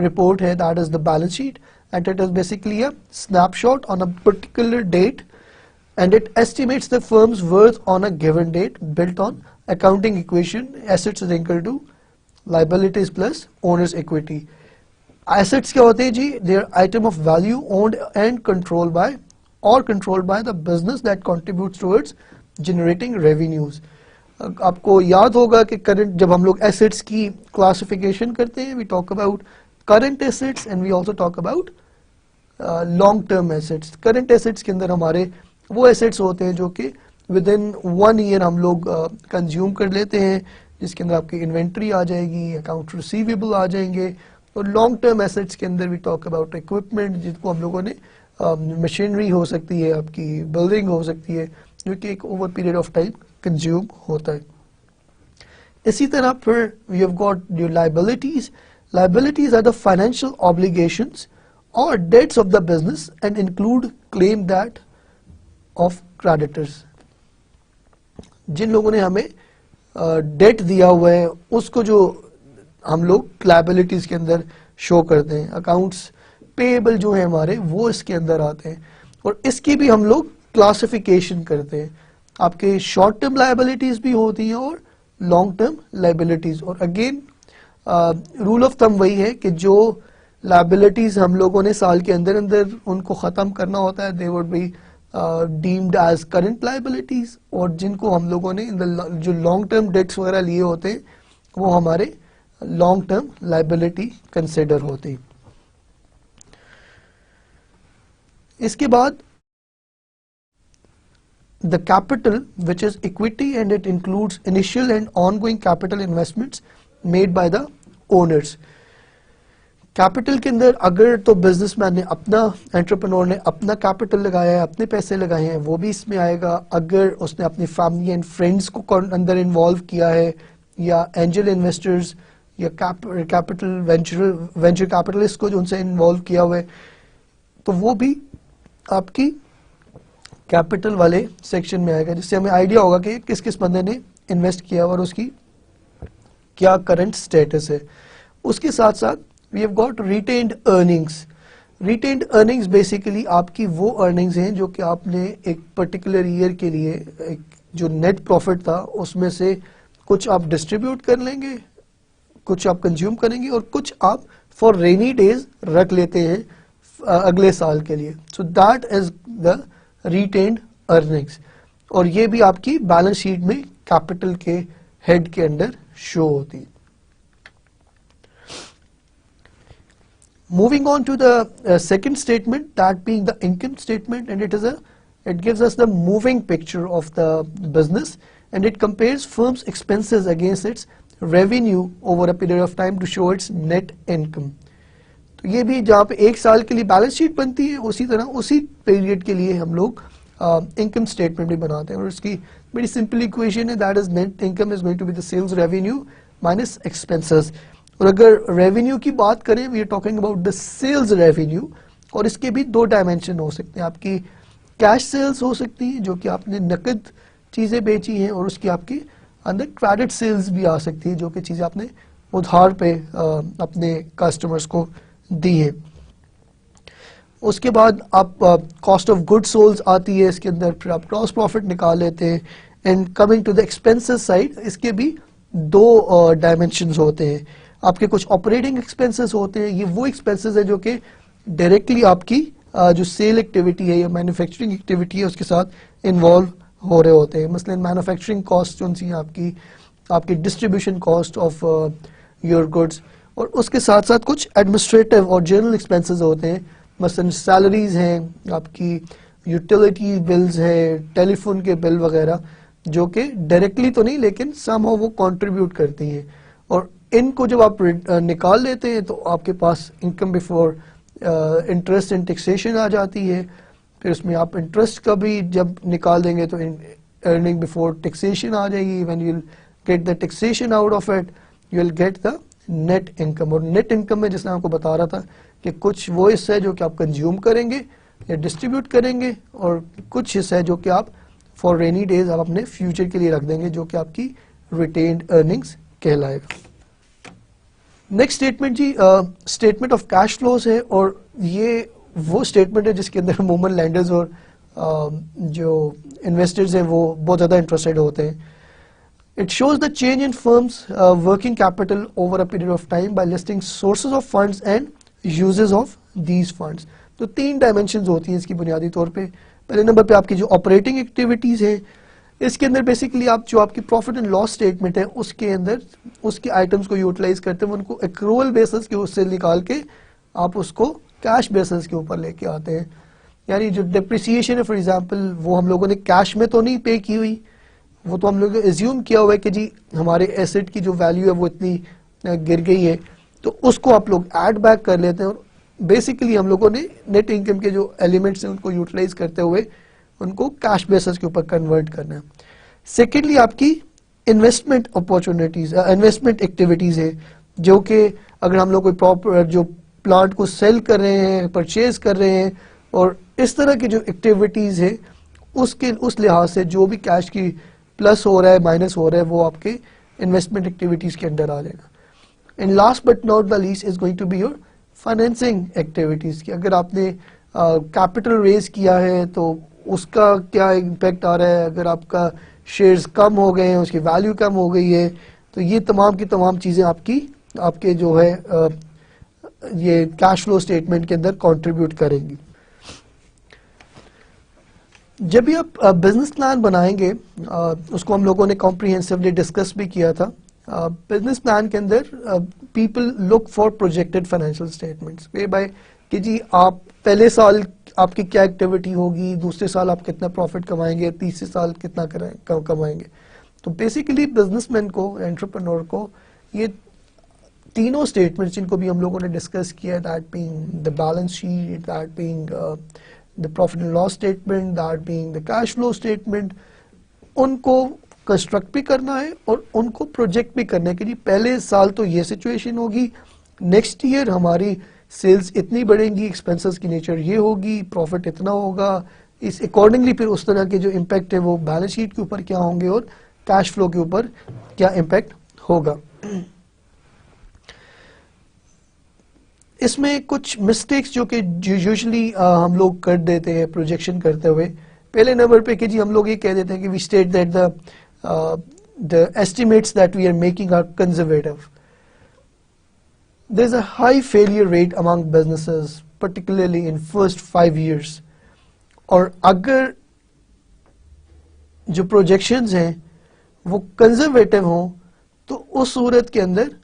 رپورٹ ہے، that is the balance sheet, and it is basically a snapshot on a particular date, and it estimates the firm's worth on a given date built on accounting equation assets is equal to liabilities plus owner's equity. Assets کیا ہوتے ہیں جی؟ They are item of value owned and controlled by the business that contributes towards generating revenues. آپ کو یاد ہوگا کہ current جب ہم لوگ ایسٹس کی کلاسیفیکیشن کرتے ہیں، we talk about current assets and we also talk about long term assets. Current assets کے اندر ہمارے وہ ایسٹس ہوتے ہیں جو کہ ود ان 1 year ہم لوگ کنزیوم کر لیتے ہیں، جس کے اندر آپ کی انوینٹری آ جائے گی، اکاؤنٹ ریسیویبل آ جائیں گے. اور لانگ ٹرم ایسٹس کے اندر وی ٹاک اباؤٹ اکوپمنٹ، جس کو ہم لوگوں نے مشینری ہو سکتی ہے، آپ کی بلڈنگ ہو سکتی ہے، جو کہ ایک over period of time consume ہوتا ہے. اسی طرح پھر we have got your liabilities. Liabilities are the financial obligations or debts of the business and include claim that of creditors. جن لوگوں نے ہمیں ڈیٹ دیا ہوا ہے، اس کو جو ہم لوگ لائبلٹیز کے اندر شو کرتے ہیں. اکاؤنٹس پیبل جو ہیں ہمارے، وہ اس کے اندر آتے ہیں، اور اس کی بھی ہم لوگ کلاسیفیکیشن کرتے ہیں. آپ کے شارٹ ٹرم لائبلٹیز بھی ہوتی ہیں اور لانگ ٹرم لائبلٹیز. اور اگین رول آف تھم وہی ہے کہ جو لائبلٹیز ہم لوگوں نے سال کے اندر ان کو ختم کرنا ہوتا ہے، they would be deemed as current liabilities, اور جن کو ہم لوگوں نے جو لانگ ٹرم ڈیٹس وغیرہ لیے ہوتے ہیں، وہ ہمارے لانگ ٹرم لائبلٹی کنسیڈر ہوتی. اس کے بعد the capital, which is equity, and it includes initial and ongoing capital investments made by the owners. Capital کے اندر اگر تو بزنس مین نے اپنا انٹرپرنور نے اپنا کیپٹل لگایا ہے, اپنے پیسے لگائے ہیں, وہ بھی اس میں آئے گا. اگر اس نے اپنی فیملی اینڈ فرینڈس کو اندر انوالو کیا ہے, یا اینجل انویسٹرز یا کیپٹل وینچر کیپٹلسٹ کو جو ان سے انوالو کیا ہوا ہے, تو وہ بھی آپ کی کیپٹل والے سیکشن میں آئے گا, جس سے ہمیں آئیڈیا ہوگا کہ کس کس بندے نے انویسٹ کیا اور اس کی کیا کرنٹ سٹیٹس ہے. اس کے ساتھ ساتھ we have got retained earnings. Retained earnings basically آپ کی وہ ارننگز ہیں جو کہ آپ نے ایک پرٹیکولر ایئر کے لیے ایک جو نیٹ پروفٹ تھا اس میں سے کچھ آپ ڈسٹریبیوٹ کر لیں گے, کچھ آپ کنزیوم کریں گے, اور کچھ آپ فار رینی ڈیز رکھ لیتے ہیں اگلے سال کے لیے. So that is the retained earnings, اور یہ بھی آپ کی بیلنس شیٹ میں کیپٹل کے ہیڈ کے اندر شو ہوتی. Moving on to the second statement, that being the income statement, and it gives us the moving picture of the business, and it compares firm's expenses against its revenue over a period of time to show its net income. تو یہ بھی جہاں پہ ایک سال کے لیے balance sheet بنتی ہے, اسی طرح اسی پیریڈ کے لیے ہم لوگ انکم اسٹیٹمنٹ بھی بناتے ہیں, اور اس کی بڑی سمپل ایکویشن ہے, that is net income is going to be the sales revenue minus expenses. اور اگر ریونیو کی بات کریں, we are talking about the sales revenue, اور اس کے بھی دو ڈائمینشن ہو سکتے ہیں. آپ کی کیش سیلز ہو سکتی ہیں جو کہ آپ نے نقد چیزیں بیچی ہیں, اور اس کی آپ کی اندر کریڈٹ سیلز بھی آ سکتی ہے جو کہ چیزیں آپ نے ادھار پہ اپنے کسٹمرز کو دی ہے. اس کے بعد آپ کاسٹ آف گڈ سولز آتی ہے اس کے اندر, پھر آپ گراس پروفٹ نکال لیتے ہیں. And coming to the expenses side, اس کے بھی دو ڈائمینشنز ہوتے ہیں. آپ کے کچھ آپریٹنگ ایکسپینسز ہوتے ہیں, یہ وہ ایکسپینسز ہیں جو کہ ڈائریکٹلی آپ کی جو سیل ایکٹیویٹی ہے یا مینوفیکچرنگ ایکٹیویٹی ہے اس کے ساتھ انوالو ہو رہے ہوتے ہیں. مثلاً مینوفیکچرنگ کاسٹ جو سی آپ کی distribution cost of your goods, اور اس کے ساتھ ساتھ کچھ ایڈمنسٹریٹو اور جنرل ایکسپینسز ہوتے ہیں. مثلاً سیلریز ہیں, آپ کی یوٹیلیٹی بلز ہے, ٹیلی فون کے بل وغیرہ, جو کہ ڈائریکٹلی تو نہیں لیکن سم ہاؤ وہ کنٹریبیوٹ کرتی ہیں. اور ان کو جب آپ نکال لیتے ہیں تو آپ کے پاس income before interest and taxation آ جاتی ہے. پھر اس میں آپ انٹرسٹ کا بھی جب نکال دیں گے تو ارننگ بیفور ٹیکسیشن آ جائے گی. When you will get the taxation out of it, you will get the net income. اور نیٹ انکم میں جس نے آپ کو بتا رہا تھا کہ کچھ وہ حصہ ہے جو کہ آپ کنزیوم کریں گے یا ڈسٹریبیوٹ کریں گے, اور کچھ حصہ ہے جو کہ آپ فار رینی ڈیز آپ اپنے فیوچر کے لیے رکھ دیں گے, جو کہ آپ کی ریٹینڈ ارننگس کہلائے گا. نیکسٹ اسٹیٹمنٹ جی اسٹیٹمنٹ آف کیش فلوز ہے, اور یہ وہ اسٹیٹمنٹ ہے جس کے اندر عموماً لینڈرز اور جو انویسٹرز ہیں وہ بہت زیادہ انٹرسٹڈ ہوتے ہیں. It shows the change in firms' working capital over a period of time by listing sources of funds and uses of these funds. تو تین ڈائمینشنز ہوتی ہیں اس کی بنیادی طور پہ. پہلے نمبر پہ آپ کی جو آپریٹنگ ایکٹیویٹیز ہیں, اس کے اندر بیسیکلی آپ جو آپ کی پروفٹ اینڈ لاس اسٹیٹمنٹ ہے اس کے اندر اس کے آئٹمس کو یوٹیلائز کرتے ہیں, ان کو ایکرول بیسس کے اس سے نکال کے آپ اس کو کیش بیسس کے اوپر لے کے آتے ہیں. یعنی جو ڈپریسیشن ہے فار ایگزامپل, وہ ہم لوگوں نے کیش میں تو نہیں پے کی ہوئی, وہ تو ہم لوگوں نے ایزیوم کیا ہوا ہے کہ جی ہمارے ایسٹ کی جو ویلیو ہے وہ اتنی گر گئی ہے, تو اس کو آپ لوگ ایڈ بیک کر لیتے ہیں, اور بیسیکلی ہم لوگوں نے نیٹ انکم کے جو ایلیمنٹس ہیں ان کو یوٹیلائز کرتے ہوئے ان کو کیش بیسس کے اوپر کنورٹ کرنا ہے. سیکنڈلی آپ کی انویسٹمنٹ اپارچونیٹیز, انویسٹمنٹ ایکٹیویٹیز ہے, جو کہ اگر ہم لوگ کوئی پراپر جو پلانٹ کو سیل کر رہے ہیں, پرچیز کر رہے ہیں, اور اس طرح کی جو ایکٹیویٹیز ہے اس لحاظ سے جو بھی کیش کی پلس ہو رہا ہے مائنس ہو رہا ہے وہ آپ کے انویسٹمنٹ ایکٹیویٹیز کے اندر آ جائے گا. And last but not the least is going to be your financing activities کی. اگر آپ نے کیپٹل ریز کیا ہے تو اس کا کیا امپیکٹ آ رہا ہے, اگر آپ کا شیئرز کم ہو گئے ہیں, اس کی ویلیو کم ہو گئی ہے, تو یہ تمام کی تمام چیزیں آپ کے جو ہے یہ کیش فلو اسٹیٹمنٹ کے اندر کنٹریبیوٹ کریں گی. جب بھی آپ بزنس پلان بنائیں گے, اس کو ہم لوگوں نے کمپریہنسولی ڈسکس بھی کیا تھا. بزنس پلان کے اندر people look for projected financial statements, whereby کہ جی آپ پہلے سال آپ کی کیا ایکٹیویٹی ہوگی, دوسرے سال آپ کتنا پروفٹ کمائیں گے, تیسرے سال کتنا کمائیں گے. تو بیسیکلی بزنس مین کو, انٹرپرینور کو یہ تینوں اسٹیٹمنٹس جن کو بھی ہم لوگوں نے ڈسکس کیا, that being the balance sheet, that being the profit and loss statement, that being the cash flow statement, ان کو کنسٹرکٹ بھی کرنا ہے اور ان کو پروجیکٹ بھی کرنا ہے کہ جی پہلے سال تو یہ سچویشن ہوگی, نیکسٹ ایئر ہماری سیلز اتنی بڑھیں گی, ایکسپینسز کی نیچر یہ ہوگی, پروفٹ اتنا ہوگا, اس اکارڈنگلی پھر اس طرح کے جو امپیکٹ ہے وہ بیلنس شیٹ کے اوپر کیا ہوں گے اور کیش فلو کے اوپر کیا امپیکٹ ہوگا. اس میں کچھ مسٹیکس جو کہ یوزلی ہم لوگ کر دیتے ہیں پروجیکشن کرتے ہوئے. پہلے نمبر پہ کہ جی ہم لوگ یہ کہہ دیتے ہیں کہ we state that the estimates that we are making are conservative. There's a high failure rate among businesses, particularly in first 5 years. اور اگر جو projections ہیں وہ conservative ہوں تو اس صورت کے اندر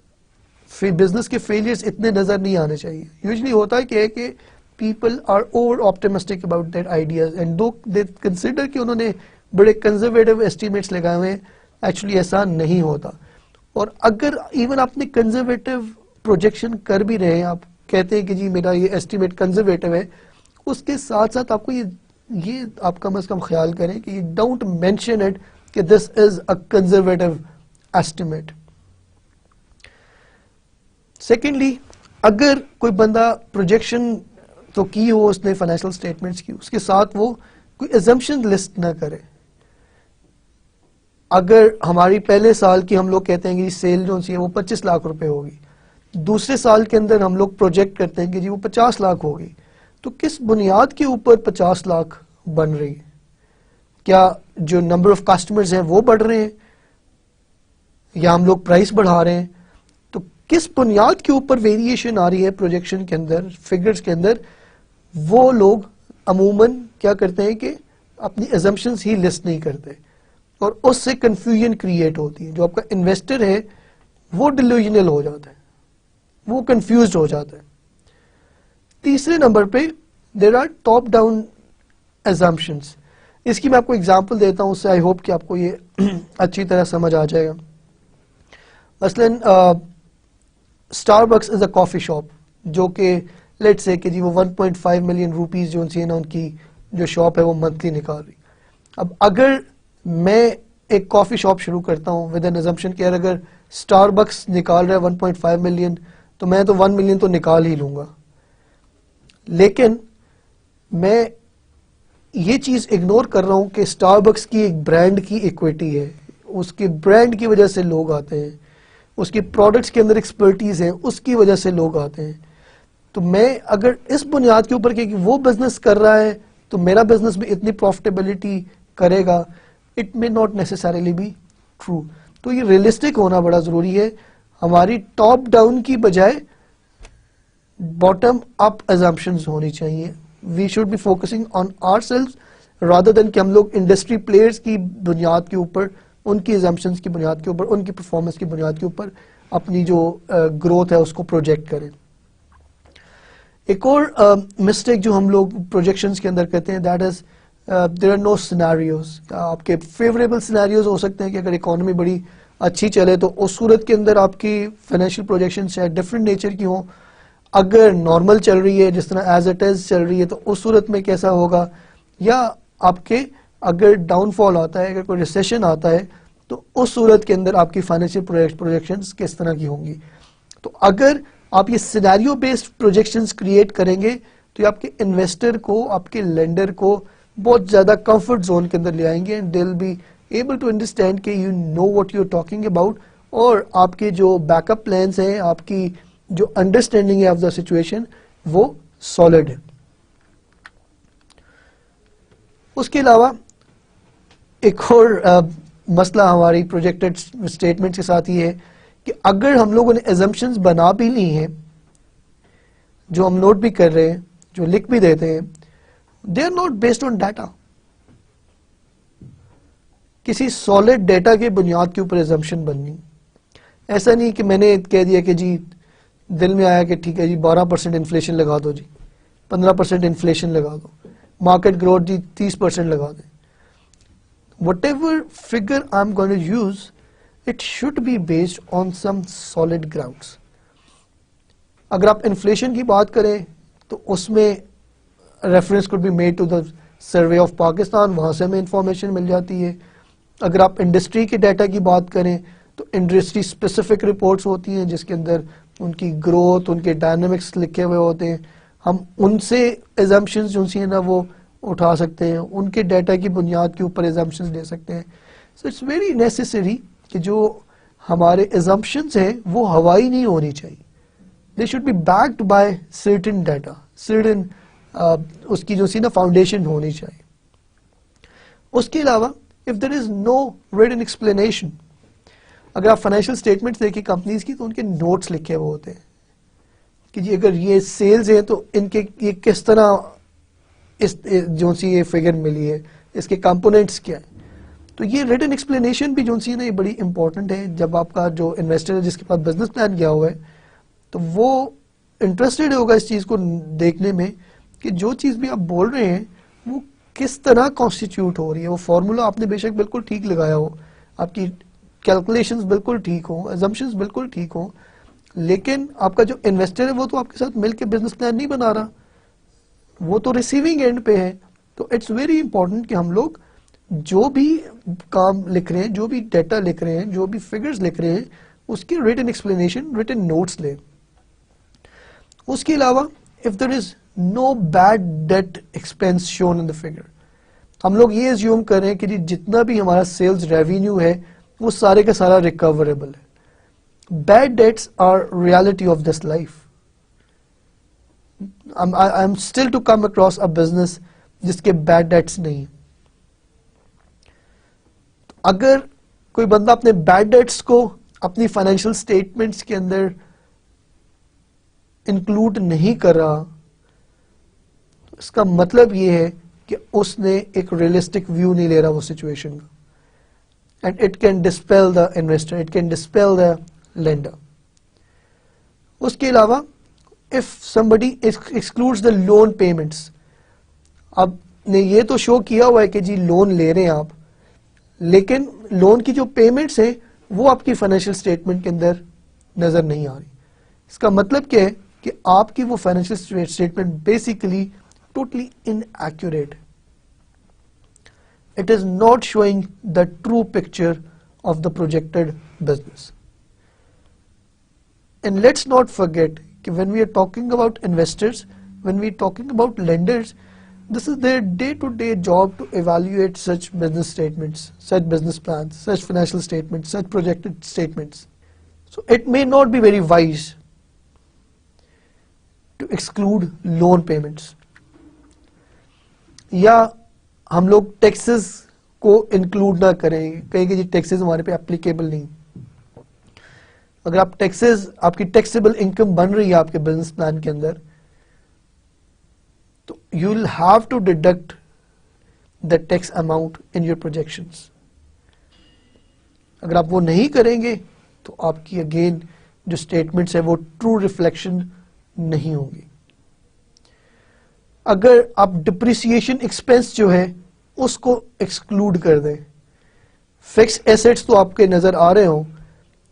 بزنس کے فیلئرز اتنے نظر نہیں آنے چاہیے. یوزلی ہوتا ہے کہ people are over optimistic about their ideas and though they consider کہ انہوں نے بڑے conservative estimates لگائے ہوئے ہیں, ایکچولی ایسا نہیں ہوتا. اور اگر ایون آپ نے کنزرویٹو پروجیکشن کر بھی رہے ہیں, آپ کہتے ہیں کہ جی میرا یہ ایسٹیمیٹ کنزرویٹو ہے, اس کے ساتھ ساتھ آپ کو یہ آپ کم از کم خیال کریں کہ ڈونٹ مینشن اٹ کہ دس از اے کنزرویٹو ایسٹیمیٹ. سیکنڈلی, اگر کوئی بندہ پروجیکشن تو کی ہو اس نے فائنینشیل اسٹیٹمنٹس کی, اس کے ساتھ وہ کوئی ایزمپشن لسٹ نہ کرے. اگر ہماری پہلے سال کی ہم لوگ کہتے ہیں کہ سیل جو ہے وہ 25 لاکھ روپے ہوگی, دوسرے سال کے اندر ہم لوگ پروجیکٹ کرتے ہیں کہ جی وہ 50 لاکھ ہوگی, تو کس بنیاد کے اوپر 50 لاکھ بن رہی ہے؟ کیا جو نمبر آف کسٹمرز ہیں وہ بڑھ رہے ہیں یا ہم لوگ پرائس بڑھا رہے ہیں؟ تو کس بنیاد کے اوپر ویریشن آ رہی ہے پروجیکشن کے اندر, فگرز کے اندر, وہ لوگ عموماً کیا کرتے ہیں کہ اپنی ایزمپشنز ہی لسٹ نہیں کرتے اور اس سے کنفیوژن کریٹ ہوتی ہے. جو آپ کا انویسٹر ہے وہ ڈیلوژنل ہو جاتا ہے, وہ کنفیوزڈ ہو جاتا ہے. تیسرے نمبر پہ there are top down assumptions. اس کی میں آپ کو ایگزامپل دیتا ہوں, اس سے آئی ہوپ کہ آپ کو یہ اچھی طرح سمجھ آ جائے گا. مثلاً اسٹار بکس از اے کافی شاپ جو کہ لیٹ سے کہ جی وہ 1.5 ملین روپیز جو سی نا ان کی جو شاپ ہے وہ منتھلی نکال رہی. اب اگر میں ایک کافی شاپ شروع کرتا ہوں ود این ایزمپشن کہ اگر اسٹار بکس نکال رہا ہے 1.5 ملین تو میں تو 1 ملین تو نکال ہی لوں گا, لیکن میں یہ چیز اگنور کر رہا ہوں کہ اسٹار بکس کی ایک برانڈ کی ایکویٹی ہے, اس کے برانڈ کی وجہ سے لوگ آتے ہیں, اس کے پروڈکٹس کے اندر ایکسپرٹیز ہے اس کی وجہ سے لوگ آتے ہیں. تو میں اگر اس بنیاد کے اوپر کہ وہ بزنس کر رہا ہے تو میرا بزنس بھی اتنی پروفٹیبلٹی کرے گا, it may not necessarily be true. تو یہ ریئلسٹک ہونا بڑا ضروری ہے. ہماری ٹاپ ڈاؤن کی بجائے باٹم اپ ایزمپشنز ہونی چاہیے. We should be focusing on our self rather than کہ ہم لوگ انڈسٹری پلیئرز کی بنیاد کے اوپر, ان کی ایزمپشنز کی بنیاد کے اوپر, ان کی پرفارمنس کی بنیاد کے اوپر اپنی جو گروتھ ہے اس کو پروجیکٹ کریں. ایک اور مسٹیک جو ہم لوگ پروجیکشنز کے اندر کرتے ہیں, that is there are no scenarios. آپ کے فیوریبل سیناریوز ہو سکتے ہیں کہ اگر اکانومی بڑی اچھی چلے تو اس صورت کے اندر آپ کی فائنینشیل پروجیکشن شاید ڈفرینٹ نیچر کی ہوں. اگر نارمل چل رہی ہے جس طرح ایز اٹ از چل رہی ہے تو اس صورت میں کیسا ہوگا, یا آپ کے اگر ڈاؤن فال آتا ہے, اگر کوئی ریسیشن آتا ہے تو اس صورت کے اندر آپ کی فائنینشیل پروجیکشنز کس طرح کی ہوں گی. تو اگر آپ یہ سینیریو بیسڈ پروجیکشنز کریٹ کریں گے تو یہ آپ کے انویسٹر کو, آپ کے لینڈر کو بہت زیادہ کمفرٹ زون کے اندر لے آئیں گے, and they will be able to understand کہ you know what you are talking about, اور آپ کے جو بیک اپ پلانس ہیں, آپ کی جو انڈرسٹینڈنگ ہے آف دا سچویشن وہ سالڈ ہے. اس کے علاوہ ایک اور مسئلہ ہماری پروجیکٹڈ اسٹیٹمنٹ کے ساتھ یہ ہے کہ اگر ہم لوگوں نے ایزمپشنز بنا بھی لی ہیں, جو ہم نوٹ بھی کر رہے ہیں, جو لکھ بھی دیتے ہیں, they are not based on data. کسی سالڈ ڈیٹا کے بنیاد کے اوپر ایزمپشن بننی. ایسا نہیں کہ میں نے کہہ دیا کہ جی دل میں آیا کہ ٹھیک ہے جی 12% انفلیشن لگا دو جی, 15% انفلیشن لگا دو, مارکیٹ گروتھ جی 30% لگا دیں. Whatever figure I'm going to use, it should be based on some solid grounds. اگر آپ انفلیشن کی بات کریں تو اس میں reference could be made to the survey of Pakistan, وہاں سے ہمیں انفارمیشن مل جاتی ہے. اگر آپ انڈسٹری کے ڈیٹا کی بات کریں تو انڈسٹری اسپیسیفک رپورٹس ہوتی ہیں جس کے اندر ان کی گروتھ, ان کے ڈائنامکس لکھے ہوئے ہوتے ہیں. ہم ان سے ایزمپشنز جو سی ہیں نا وہ اٹھا سکتے ہیں, ان کے ڈیٹا کی بنیاد کے اوپر ایزمپشنز لے سکتے ہیں. سو اٹس ویری نیسیسری کہ جو ہمارے ایزمپشنز ہیں وہ ہوائی نہیں ہونی چاہیے. They should be backed by certain data, certain اس کی جو سی نا فاؤنڈیشن ہونی چاہیے. اس کے علاوہ if there is no written explanation, اگر آپ فائنینشیل اسٹیٹمنٹس دیکھیں کمپنیز کی تو ان کے نوٹس لکھے ہوئے ہوتے ہیں کہ جی اگر یہ سیلز ہیں تو ان کے یہ کس طرح اس جو سی یہ فگر ملی ہے, اس کے کمپوننٹس کیا ہیں. تو یہ ریٹن ایکسپلینیشن بھی جو سی نا یہ بڑی امپورٹنٹ ہے. جب آپ کا جو انویسٹر ہے جس کے پاس بزنس پلان کیا ہوا ہے تو وہ انٹرسٹڈ ہوگا اس چیز کو دیکھنے میں کہ جو چیز بھی آپ بول رہے ہیں وہ کس طرح کانسٹیٹیوٹ ہو رہی ہے. وہ فارمولا آپ نے بے شک بالکل ٹھیک لگایا ہو, آپ کی کیلکولیشنز بالکل ٹھیک ہوں, ایزمپشنز بالکل ٹھیک ہوں, لیکن آپ کا جو انویسٹر ہے وہ تو آپ کے ساتھ مل کے بزنس پلان نہیں بنا رہا, وہ تو ریسیونگ اینڈ پہ ہے. تو اٹس ویری امپورٹنٹ کہ ہم لوگ جو بھی کام لکھ رہے ہیں, جو بھی ڈیٹا لکھ رہے ہیں, جو بھی فگرز لکھ رہے ہیں, اس کی ریٹن ایکسپلینیشن, ریٹن نوٹس لیں. اس کے علاوہ if there is no bad debt expense shown in the figure, ہم لوگ یہ ایزیوم کر رہے ہیں کہ جی جتنا بھی ہمارا سیلز ریونیو ہے وہ سارے کا سارا ریکوریبل ہے. Bad debts are reality of this life. I am still to come across a business جس کے بیڈ ڈیٹس نہیں. اگر کوئی بندہ اپنے بیڈ ڈیٹس کو اپنی فائنینشیل اسٹیٹمنٹس کے اندر انکلوڈ نہیں کر رہا, اس کا مطلب یہ ہے کہ اس نے ایک ریئلسٹک ویو نہیں لے رہا وہ سچویشن کا. And it can dispel the investor, it can dispel the lender. اس کے علاوہ if somebody excludes the loan payments, اب نے یہ تو شو کیا ہوا ہے کہ جی لون لے رہے ہیں آپ, لیکن لون کی جو پیمنٹس ہیں وہ آپ کی فائنینشیل اسٹیٹمنٹ کے اندر نظر نہیں آ رہی. اس کا مطلب کیا ہے کہ آپ کی وہ financial statement basically totally inaccurate. It is not showing the true picture of the projected business. And let's not forget that when we are talking about investors, when we are talking about lenders, this is their day-to-day job to evaluate such business statements, such business plans, such financial statements, such projected statements. So it may not be very wise to exclude loan payments. یا ہم لوگ taxes کو include نہ کریں, کہیں کہ جی taxes ہمارے پہ اپلیکیبل نہیں. اگر آپ ٹیکسز, آپ کی ٹیکسیبل انکم بن رہی ہے آپ کے بزنس پلان کے اندر, تو you will have to deduct the tax amount in your projections. اگر آپ وہ نہیں کریں گے تو آپ کی اگین جو اسٹیٹمنٹس ہے وہ ٹرو ریفلیکشن نہیں ہوگی. اگر آپ ڈپریسیشن ایکسپینس جو ہے اس کو ایکسکلوڈ کر دیں, فکس ایسٹس تو آپ کے نظر آ رہے ہوں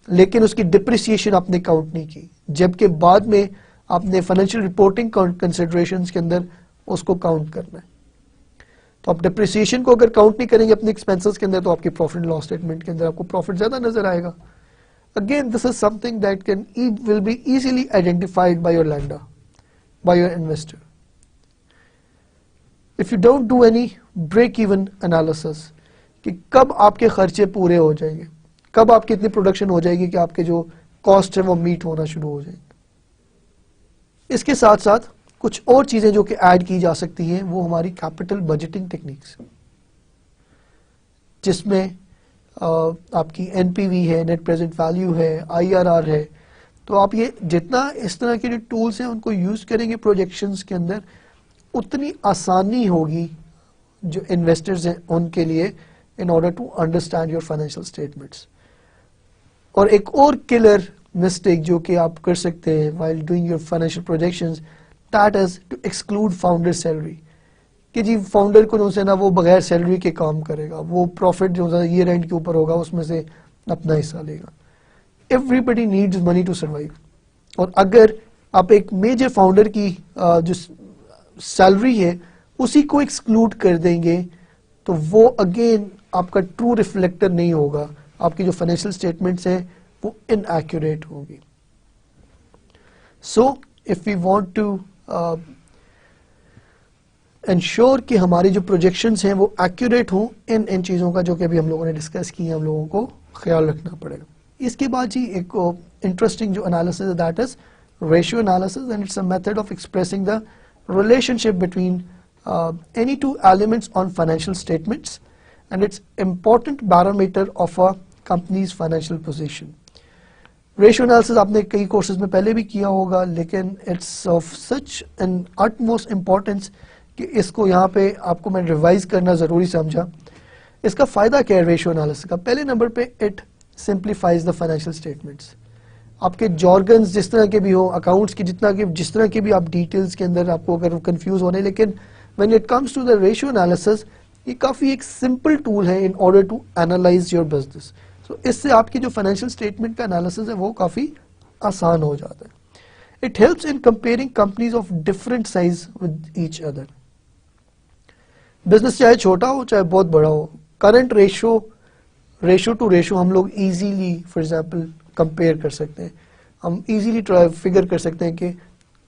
لیکن اس کی ڈپریسیشن آپ نے کاؤنٹ نہیں کی, جبکہ بعد میں آپ نے فائنینشیل رپورٹنگ کنسیڈریشنز کے اندر اس کو کاؤنٹ کرنا ہے. تو آپ ڈپریسیشن کو اگر کاؤنٹ نہیں کریں گے اپنے ایکسپینسز کے اندر تو آپ کی پروفٹ اینڈ لاس اسٹیٹمنٹ کے اندر آپ کو پروفٹ زیادہ نظر آئے گا. Again this is something that will be easily identified by your lender, by your investor. If you don't do any break even analysis کہ کب آپ کے خرچے پورے ہو جائیں گے, کب آپ کی اتنی پروڈکشن ہو جائے گی کہ آپ کے جو کاسٹ ہے وہ میٹ ہونا شروع ہو جائیں گے. اس کے ساتھ ساتھ کچھ اور چیزیں جو کہ ایڈ کی جا سکتی ہیں وہ ہماری کیپٹل بجٹنگ ٹیکنیکس, جس میں آپ کی این پی وی ہے, نیٹ پریزنٹ ویلیو ہے, آئی آر آر ہے. تو آپ یہ جتنا اس طرح کے جو ٹولس ہیں ان کو یوز کریں گے پروجیکشنز کے اندر, اتنی آسانی ہوگی جو انویسٹرز ہیں ان کے لیے in order to understand your financial statements. اور ایک اور کلر مسٹیک جو کہ آپ کر سکتے ہیں while doing your financial projections that is to exclude founder salary کہ جی فاؤنڈر کو جو ہے نا وہ بغیر سیلری کے کام کرے گا, وہ پروفٹ جو ہے ایئر اینڈ کے اوپر ہوگا اس میں سے اپنا حصہ لے گا. Everybody needs money to survive, اور اگر آپ ایک میجر فاؤنڈر کی جو سیلری ہے اسی کو ایکسکلوڈ کر دیں گے تو وہ اگین آپ کا ٹرو ریفلیکٹر نہیں ہوگا, آپ کی جو فائنینشیل اسٹیٹمنٹس ہیں وہ ان ایکوریٹ ہوگی. So if we want to ensure کہ ہماری جو پروجیکشنز ہیں وہ ایکوریٹ ہوں, ان چیزوں کا جو کہ ابھی ہم لوگوں نے ڈسکس کی ہیں ہم لوگوں کو خیال رکھنا پڑے گا. اس کے بعد جی ایک انٹرسٹنگ جو انالیسس ہے that is ratio analysis, and it's a method of expressing the relationship between any two elements on financial statements, and it's important barometer of a company's financial position. Ratio analysis آپ نے کئی courses میں پہلے بھی کیا ہوگا, لیکن it's of such an utmost importance کہ اس کو یہاں پہ آپ کو میں ریوائز کرنا ضروری سمجھا. اس کا فائدہ کیا ہے ریشیو انالیسس کا؟ پہلے نمبر پہ it simplifies the financial statements. آپ کے جارگنز جس طرح کے بھی ہوں, اکاؤنٹس کی جس طرح کے بھی آپ ڈیٹیلز کے اندر آپ کو اگر کنفیوز ہونے, لیکن when it comes to the ratio analysis یہ کافی ایک سمپل ٹول ہے in order to analyze your business. So اس سے آپ کی جو فائنینشیل اسٹیٹمنٹ کا انالیسس ہے وہ کافی آسان ہو جاتا ہے. It helps in comparing companies of different size with each other. Business چاہے چھوٹا ہو چاہے بہت بڑا ہو, کرنٹ ریشو ٹو ریشو ہم لوگ ایزیلی فار ایگزامپل کمپیئر کر سکتے ہیں, ہم ایزیلی فگر کر سکتے ہیں کہ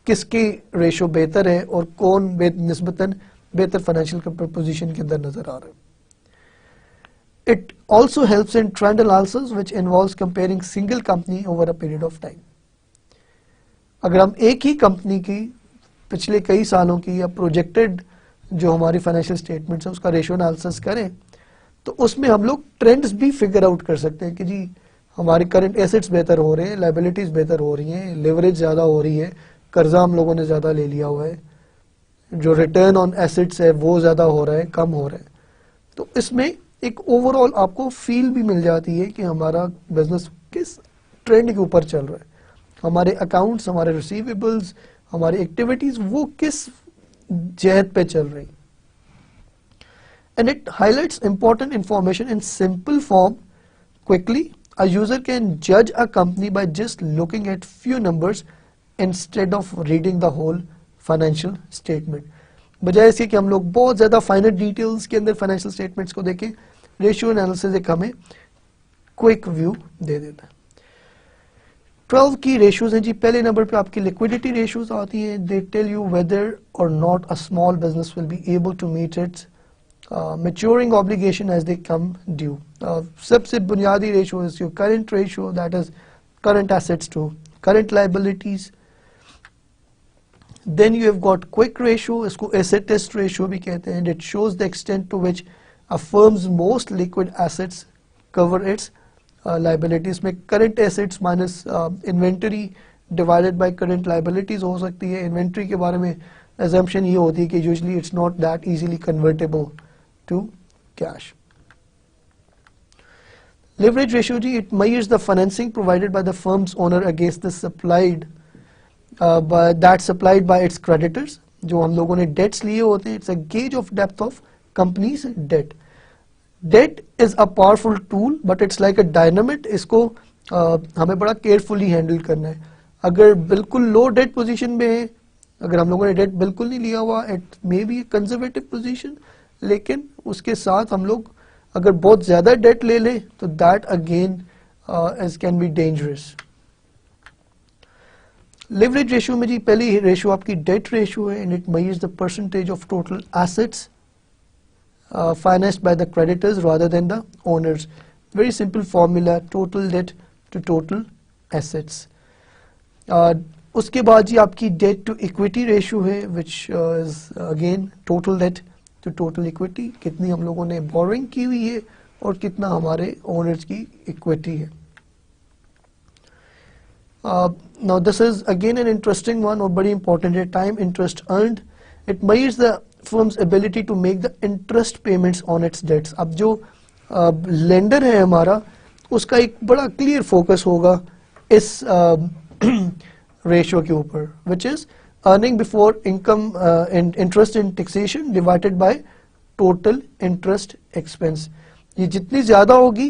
کس کی ریشو بہتر ہے اور کون نسبتاً بہتر فائنینشیل پوزیشن کے اندر نظر آ رہا ہے. It also helps in trend analysis which involves comparing single company over a period of time. اگر ہم ایک ہی کمپنی کی پچھلے کئی سالوں کی یا پروجیکٹڈ جو ہماری فائنینشیل اسٹیٹمنٹس ہیں اس کا ریشو انالیسس کریں تو اس میں ہم لوگ ٹرینڈز بھی فگر آؤٹ کر سکتے ہیں کہ جی ہماری کرنٹ ایسٹس بہتر ہو رہے ہیں, لائبلٹیز بہتر ہو رہی ہیں, لیوریج زیادہ ہو رہی ہے, قرضہ ہم لوگوں نے زیادہ لے لیا ہوا ہے, جو ریٹرن آن ایسٹس ہے وہ زیادہ ہو رہا ہے, کم ہو رہا ہے. تو اس میں ایک اوور آل آپ کو فیل بھی مل جاتی ہے کہ ہمارا بزنس کس ٹرینڈ کے اوپر چل رہا ہے, ہمارے اکاؤنٹس, ہمارے ریسیویبلز, ہماری ایکٹیویٹیز وہ کس جہت پہ چل رہی. And it highlights important information in simple form quickly. A user can judge a company by just looking at few numbers instead of reading the whole financial statement. بجائے اس کے کہ ہم لوگ بہت زیادہ فائنل ڈیٹیلز کے اندر فائنینشیل اسٹیٹمنٹس کو دیکھیں, ریشیو انالیسس ایک ہمیں کوئک ویو دے دیتا ہے. 12 کی ریشیوز ہیں جی. پہلے نمبر پہ آپ کی لیکوڈیٹی ریشیوز آتی ہیں. They tell you whether or not a small business will be able to meet its maturing obligation as they come due. سب سے بنیادی ratio is your current ratio, that is current assets to current liabilities. Then you have got quick ratio, اس کو asset test ratio بھی کہتے ہیں, and it shows the extent to which a firm's most liquid assets cover its liabilities. میں current assets minus inventory divided by current liabilities ہو سکتی ہے. inventory کے بارے میں assumption یہ ہوتی ہے کہ usually it's not that easily convertible to cash. Leverage ratio G, it measures the financing provided by the firm's owner against the supplied by its creditors. جو ہم لوگوں نے debts لیے ہوتے ہیں, it's a gauge of depth of company's debt. Debt is a powerful tool but it's like a dynamite. اس کو ہمیں بڑا کیئرفلی ہینڈل کرنا ہے. اگر بالکل لو ڈیٹ پوزیشن میں ہے, اگر ہم لوگوں نے ڈیٹ بالکل نہیں لیا ہوا, it may be a conservative position, لیکن اس کے ساتھ ہم لوگ اگر بہت زیادہ ڈیٹ لے لیں تو that again as can be dangerous. Leverage ratio میں جی پہلی ریشو آپ کی ڈیٹ ریشو ہے, and it measures the percentage of total assets financed by the creditors rather than the owners. Very simple formula, total debt to total assets. اس کے بعد جی آپ کی debt to equity ratio ہے, which is again total debt to total equity. کتنی ہم لوگوں نے borrowing کی ہوئی ہے اور کتنا ہمارے owners کی equity ہے. Now this is again an interesting one اور بڑی important ہے, time interest earned. It measures the firm's ability to make the interest payments on its debts. اب جو lender ہے ہمارا, اس کا ایک بڑا clear focus ہوگا اس ریشو کے اوپر, which is earning before income interest in taxation divided by total interest expense. یہ جتنی زیادہ ہوگی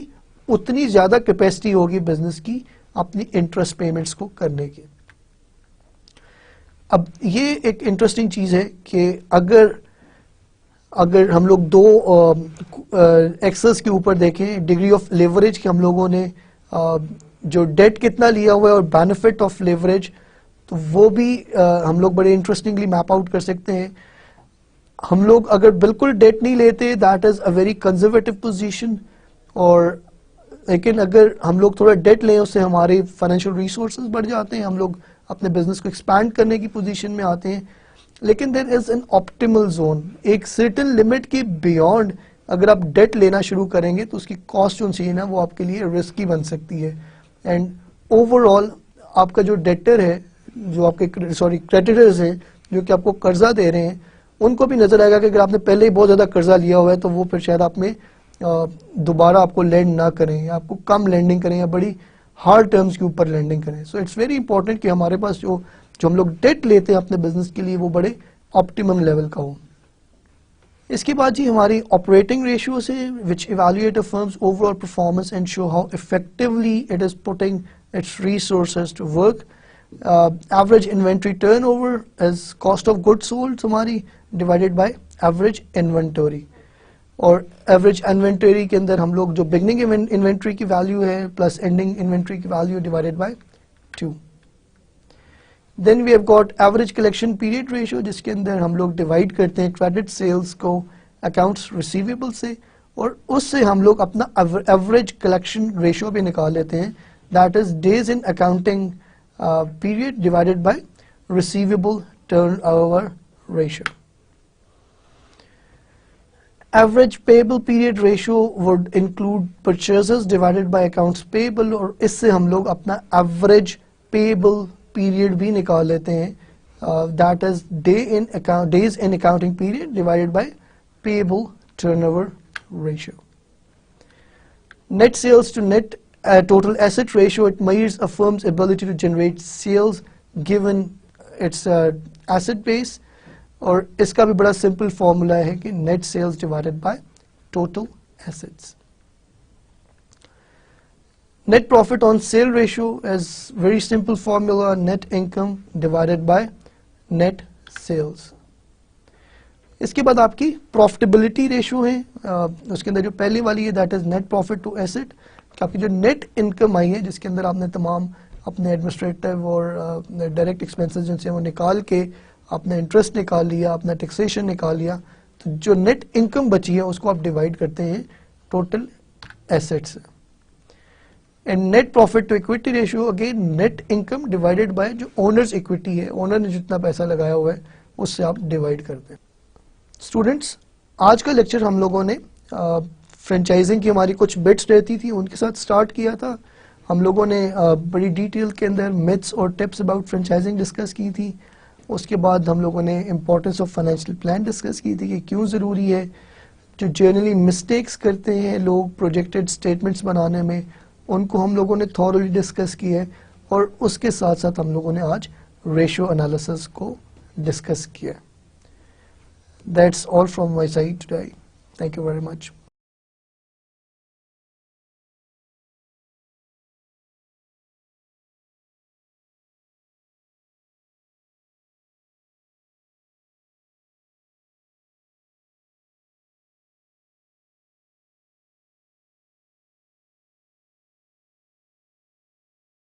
اتنی زیادہ کیپیسٹی ہوگی بزنس کی اپنی انٹرسٹ پیمنٹس کو کرنے کی. اب یہ ایک انٹرسٹنگ چیز ہے کہ اگر ہم لوگ دو ایکسس کے اوپر دیکھیں, ڈگری آف لیوریج کہ ہم لوگوں نے جو ڈیٹ کتنا لیا ہوا ہے اور بینیفٹ آف لیوریج, تو وہ بھی ہم لوگ بڑے انٹرسٹنگلی میپ آؤٹ کر سکتے ہیں. ہم لوگ اگر بالکل ڈیٹ نہیں لیتے that is a very conservative position, اور لیکن اگر ہم لوگ تھوڑا ڈیٹ لیں اس سے ہمارے فائنینشیل ریسورسز بڑھ جاتے ہیں, ہم لوگ اپنے بزنس کو ایکسپینڈ کرنے کی پوزیشن میں آتے ہیں. لیکن دیر از این آپٹیمل زون, ایک سرٹن لمٹ کے بیونڈ اگر آپ ڈیٹ لینا شروع کریں گے تو اس کی کاسٹ جو چاہیے نا وہ آپ کے لیے رسکی بن سکتی ہے. اینڈ اوور آل آپ کا جو ڈیٹر ہے, جو آپ کے کریڈیٹرز ہیں جو کہ آپ کو قرضہ دے رہے ہیں, ان کو بھی نظر آئے گا کہ اگر آپ نے پہلے ہی بہت زیادہ قرضہ لیا ہوا ہے تو وہ پھر شاید آپ میں دوبارہ آپ کو لینڈ نہ کریں, یا آپ کو کم لینڈنگ کریں, یا بڑی ہارڈ ٹرمز کے اوپر لینڈنگ کریں. سو اٹس ویری امپورٹنٹ کہ ہمارے پاس جو ہم لوگ ڈیٹ لیتے ہیں اپنے بزنس کے لیے وہ بڑے آپٹیمم لیول کا ہو. اس کے بعد جی ہماری آپریٹنگ ریشیوز ہیں which evaluate a firm's overall performance and show how effectively it is putting its resources to work. Average inventory turnover is cost of good sold ہماری divided by average inventory, اور average inventory کے اندر ہم لوگ جو beginning inventory کی value ہے plus ending inventory کی value divided by 2. Then we have got average collection period ratio جس کے اندر ہم لوگ ڈیوائڈ کرتے ہیں کریڈٹ سیلز کو اکاؤنٹس ریسیویبل سے, اور اس سے ہم لوگ اپنا ایوریج کلیکشن ریشو بھی نکال لیتے ہیں, that is days in accounting period divided by receivable turnover ratio. Average payable period ratio would include purchases divided by accounts payable, اور اس سے ہم لوگ اپنا average payable period بھی نکال لیتے ہیں, that is days in accounting period divided by payable turnover ratio. Net sales to net total asset ratio, it measures a firm's ability to generate sales given its asset base, اور اس کا بھی بڑا simple formula ہے کہ net sales divided by total assets. Net profit on sale ratio is very simple formula, net income divided by net sales. اس کے بعد آپ کی پروفٹیبلٹی ریشو ہے, اس کے اندر جو پہلی والی ہے that is net profit to asset, کہ آپ کی جو نیٹ انکم آئی ہے جس کے اندر آپ نے تمام اپنے ایڈمنسٹریٹو اور ڈائریکٹ ایکسپینسز جن سے وہ نکال کے اپنا انٹرسٹ نکال لیا, اپنا ٹیکسیشن نکال لیا, تو جو نیٹ انکم بچی ہے اس کو آپ ڈیوائڈ کرتے ہیں ٹوٹل ایسٹ سے. And net profit to equity ratio again net income divided by جو اونرز ایکویٹی ہے, اونر نے جتنا پیسہ لگایا ہوا ہے اس سے آپ ڈیوائڈ کرتے ہیں. اسٹوڈینٹس, آج کا لیکچر ہم لوگوں نے فرینچائزنگ کی ہماری کچھ بٹس رہتی تھی ان کے ساتھ سٹارٹ کیا تھا. ہم لوگوں نے بڑی ڈیٹیل کے اندر میتھس اور ٹپس اباؤٹ فرینچائزنگ ڈسکس کی تھی. اس کے بعد ہم لوگوں نے importance of financial plan discuss کی تھی کہ کیوں ضروری ہے. جو جنرلی مسٹیکس کرتے ہیں لوگ پروجیکٹڈ اسٹیٹمنٹس بنانے میں, ان کو ہم لوگوں نے تھورلی ڈسکس کی ہے, اور اس کے ساتھ ساتھ ہم لوگوں نے آج ریشو انالیسس کو ڈسکس کیا. That's all from my side today. Thank you very much.